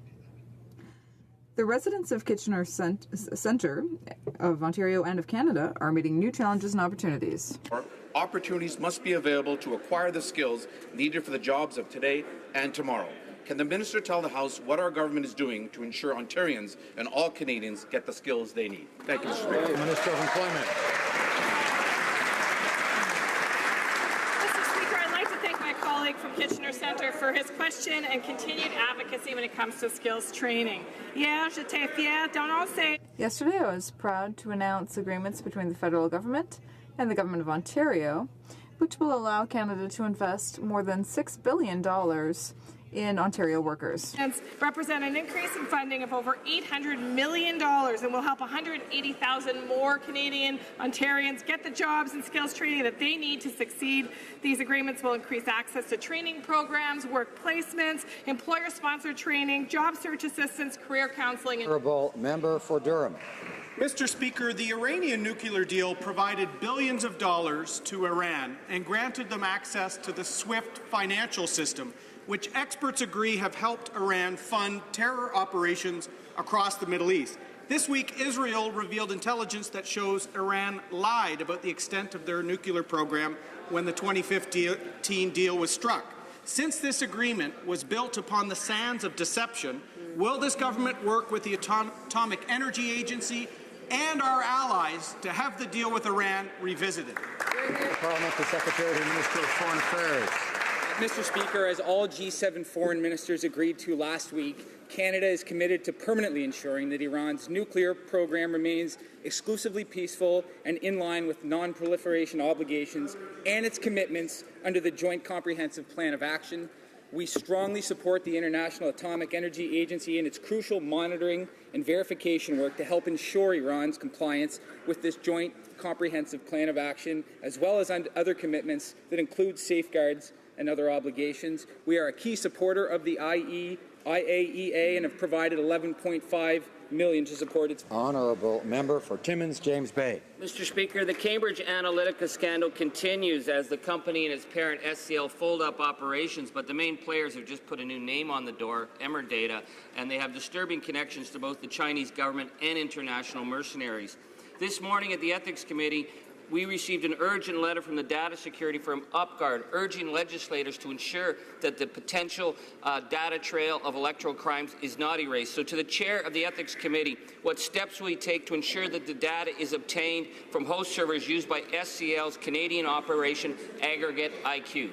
The residents of Kitchener Centre, of Ontario and of Canada, are meeting new challenges and opportunities.
Opportunities must be available to acquire the skills needed for the jobs of today and tomorrow. Can the Minister tell the House what our government is doing to ensure Ontarians and all Canadians get the skills they need? Thank you, Mr. Speaker.
Minister of Employment.
From Kitchener Centre for his question and continued advocacy when it comes to skills training.
Yesterday, I was proud to announce agreements between the federal government and the government of Ontario, which will allow Canada to invest more than $6 billion in Ontario workers.
Represent an increase in funding of over $800 million and will help 180,000 more Canadian Ontarians get the jobs and skills training that they need to succeed. These agreements will increase access to training programs, work placements, employer-sponsored training, job search assistance, career counseling.
Honourable Member for Durham.
Mr. Speaker, the Iranian nuclear deal provided billions of dollars to Iran and granted them access to the SWIFT financial system, which experts agree have helped Iran fund terror operations across the Middle East. This week, Israel revealed intelligence that shows Iran lied about the extent of their nuclear program when the 2015 deal was struck. Since this agreement was built upon the sands of deception, will this government work with the Atomic Energy Agency and our allies to have the deal with Iran revisited?
Parliamentary Secretary to the Minister of Foreign Affairs.
Mr. Speaker, as all G7 foreign ministers agreed to last week, Canada is committed to permanently ensuring that Iran's nuclear program remains exclusively peaceful and in line with non-proliferation obligations and its commitments under the Joint Comprehensive Plan of Action. We strongly support the International Atomic Energy Agency in its crucial monitoring and verification work to help ensure Iran's compliance with this Joint Comprehensive Plan of Action, as well as other commitments that include safeguards and other obligations. We are a key supporter of the IAEA and have provided $11.5 million to support its...
Honourable Member for Timmins, James Bay.
Mr. Speaker, the Cambridge Analytica scandal continues as the company and its parent SCL fold up operations, but the main players have just put a new name on the door, Emerdata, and they have disturbing connections to both the Chinese government and international mercenaries. This morning at the Ethics Committee, we received an urgent letter from the data security firm UpGuard urging legislators to ensure that the potential data trail of electoral crimes is not erased. So to the chair of the Ethics Committee, what steps will he take to ensure that the data is obtained from host servers used by SCL's Canadian operation Aggregate IQ?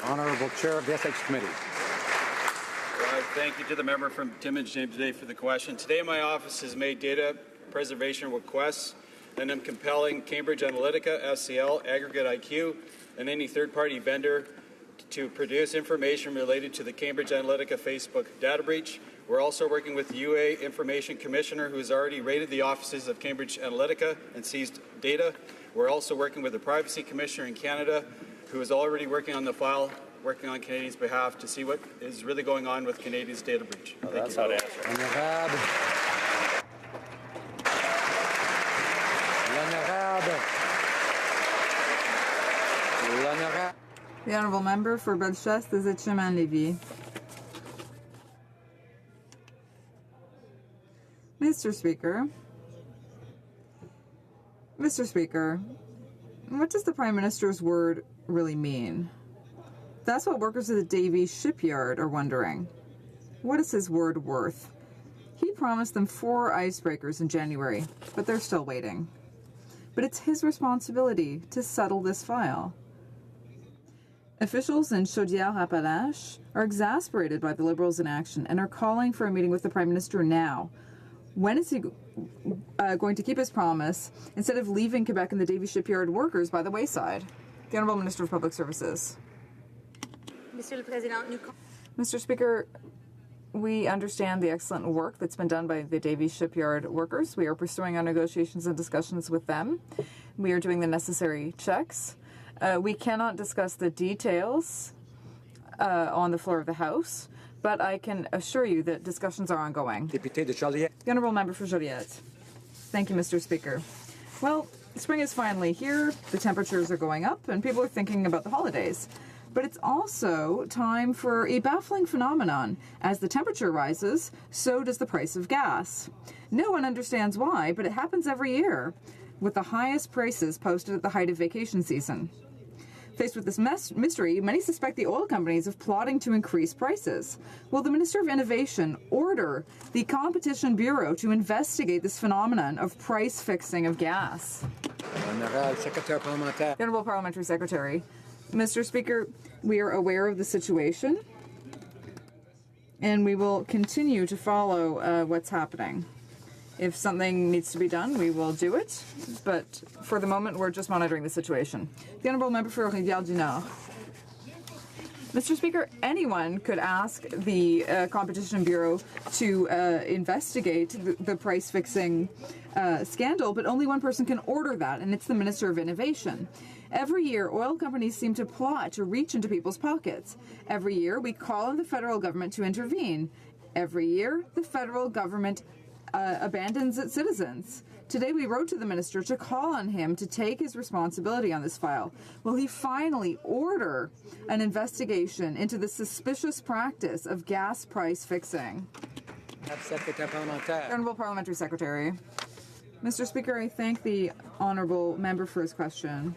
Honourable Chair of the Ethics Committee.
Well, thank you to the member from Timmins, James Bay, for the question. Today my office has made data preservation requests and I'm compelling Cambridge Analytica, SCL, Aggregate IQ, and any third-party vendor to produce information related to the Cambridge Analytica Facebook data breach. We're also working with the UA Information Commissioner, who has already raided the offices of Cambridge Analytica and seized data. We're also working with the Privacy Commissioner in Canada, who is already working on the file, working on Canadians' behalf to see what is really going on with Canadians' data breach. Thank you.
The Honourable Member for Bellechasse, des Etchemins, Lévis. Mr. Speaker, what does the Prime Minister's word really mean? That's what workers at the Davie shipyard are wondering. What is his word worth? He promised them 4 icebreakers in January, but they're still waiting. But it's his responsibility to settle this file. Officials in Chaudière-Appalaches are exasperated by the Liberals' inaction and are calling for a meeting with the Prime Minister now. When is he going to keep his promise instead of leaving Quebec and the Davie shipyard workers by the wayside? The Honourable Minister of Public Services. Mr. Speaker, we understand the excellent work that's been done by the Davie shipyard workers. We are pursuing our negotiations and discussions with them. We are doing the necessary checks. We cannot discuss the details on the floor of the House, but I can assure you that discussions are ongoing.
Député de Joliette.
The Honourable Member for Joliette. Thank you, Mr. Speaker. Well, spring is finally here, the temperatures are going up, and people are thinking about the holidays. But it's also time for a baffling phenomenon. As the temperature rises, so does the price of gas. No one understands why, but it happens every year, with the highest prices posted at the height of vacation season. Faced with this mystery, many suspect the oil companies of plotting to increase prices. Will the Minister of Innovation order the Competition Bureau to investigate this phenomenon of price fixing of gas? The Honourable Parliamentary Secretary. Mr. Speaker, we are aware of the situation, and we will continue to follow what's happening. If something needs to be done, we will do it, but for the moment, we're just monitoring the situation. The Honourable Member for Rivière-du-Nord. Mr. Speaker, anyone could ask the Competition Bureau to investigate the price-fixing scandal, but only one person can order that, and it's the Minister of Innovation. Every year, oil companies seem to plot to reach into people's pockets. Every year, we call on the federal government to intervene. Every year, the federal government abandons its citizens. Today, we wrote to the minister to call on him to take his responsibility on this file. Will he finally order an investigation into the suspicious practice of gas price fixing? Honourable Parliamentary Secretary. Mr. Speaker, I thank the honourable member for his question.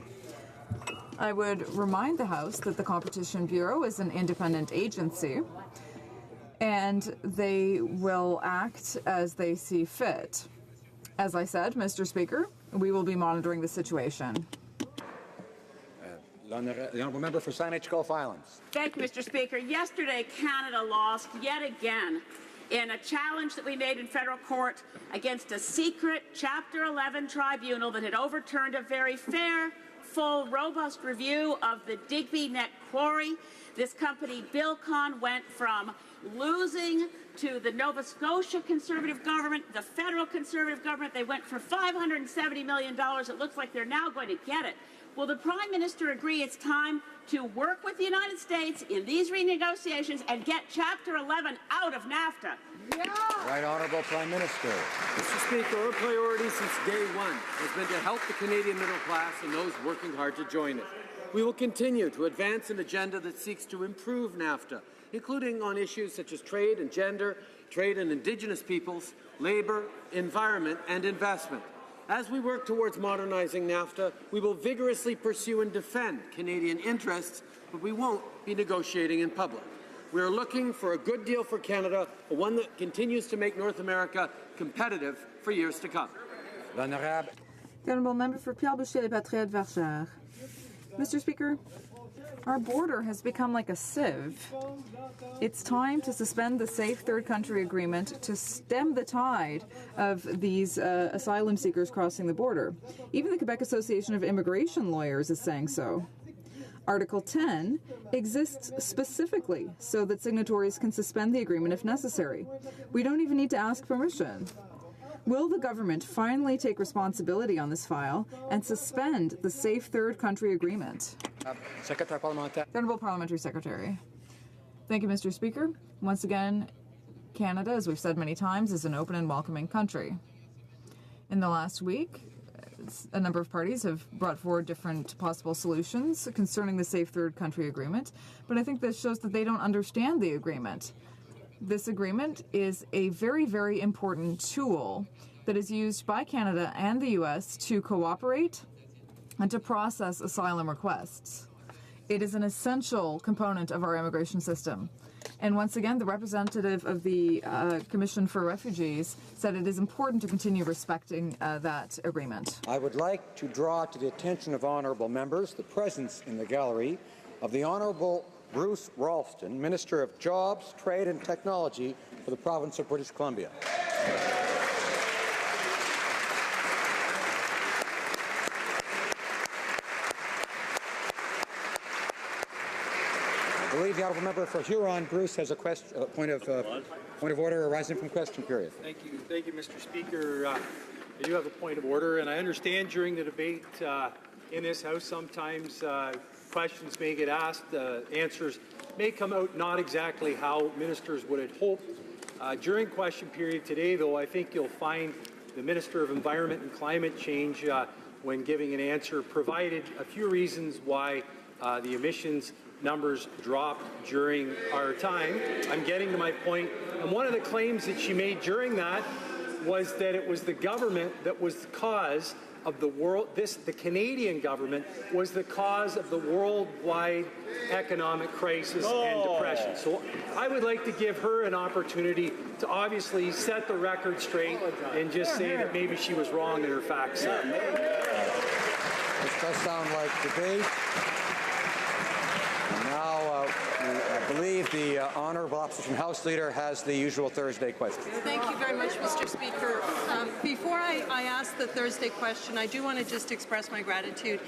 I would remind the House that the Competition Bureau is an independent agency, and they will act as they see fit. As I said, Mr. Speaker, we will be monitoring the situation.
The Honourable Member for Saanich Gulf Islands.
Thank you, Mr. Speaker. Yesterday, Canada lost yet again in a challenge that we made in federal court against a secret Chapter 11 tribunal that had overturned a very fair, full, robust review of the Digby Neck Quarry. This company, Bilcon, went from losing to the Nova Scotia Conservative government, the federal Conservative government. They went for $570 million. It looks like they're now going to get it. Will the Prime Minister agree it's time to work with the United States in these renegotiations and get Chapter 11 out of NAFTA?
Right Honourable Prime Minister.
Mr. Speaker, our priority since day one has been to help the Canadian middle class and those working hard to join it. We will continue to advance an agenda that seeks to improve NAFTA, including on issues such as trade and gender, trade and Indigenous peoples, labour, environment and investment. As we work towards modernizing NAFTA, we will vigorously pursue and defend Canadian interests, but we won't be negotiating in public. We are looking for a good deal for Canada, one that continues to make North America competitive for years to come.
The honourable member for Pierre Boucher, Les Patriotes Verchères. Mr. Speaker, our border has become like a sieve. It's time to suspend the Safe Third Country Agreement to stem the tide of these asylum seekers crossing the border. Even the Quebec Association of Immigration Lawyers is saying so. Article 10 exists specifically so that signatories can suspend the agreement if necessary. We don't even need to ask permission. Will the government finally take responsibility on this file and suspend the Safe Third Country Agreement?
Secretary Parliamentary.
Honourable Parliamentary Secretary. Thank you, Mr. Speaker. Once again, Canada, as we've said many times, is an open and welcoming country. In the last week, a number of parties have brought forward different possible solutions concerning the Safe Third Country Agreement, but I think this shows that they don't understand the agreement. This agreement is a very, very important tool that is used by Canada and the U.S. to cooperate and to process asylum requests. It is an essential component of our immigration system. And once again, the representative of the Commission for Refugees said it is important to continue respecting that agreement.
I would like to draw to the attention of honourable members the presence in the gallery of the Honourable Bruce Ralston, Minister of Jobs, Trade and Technology for the province of British Columbia. I believe the honourable member for Huron-Bruce has a point of order arising from question period.
Thank you, Mr. Speaker. I do have a point of order, and I understand during the debate in this House sometimes questions may get asked, answers may come out not exactly how ministers would have hoped. During question period today, though, I think you'll find the Minister of Environment and Climate Change, when giving an answer, provided a few reasons why the emissions numbers dropped during our time. I'm getting to my point. And one of the claims that she made during that was that it was the government that was the cause of the the Canadian government was the cause of the worldwide economic crisis and depression. So I would like to give her an opportunity to obviously set the record straight and just say that maybe she was wrong in her facts.
This does sound like debate. And now I believe the Honourable Opposition House Leader has the usual Thursday question.
Thank you very much, Mr. Speaker. Before I ask the Thursday question, I do want to just express my gratitude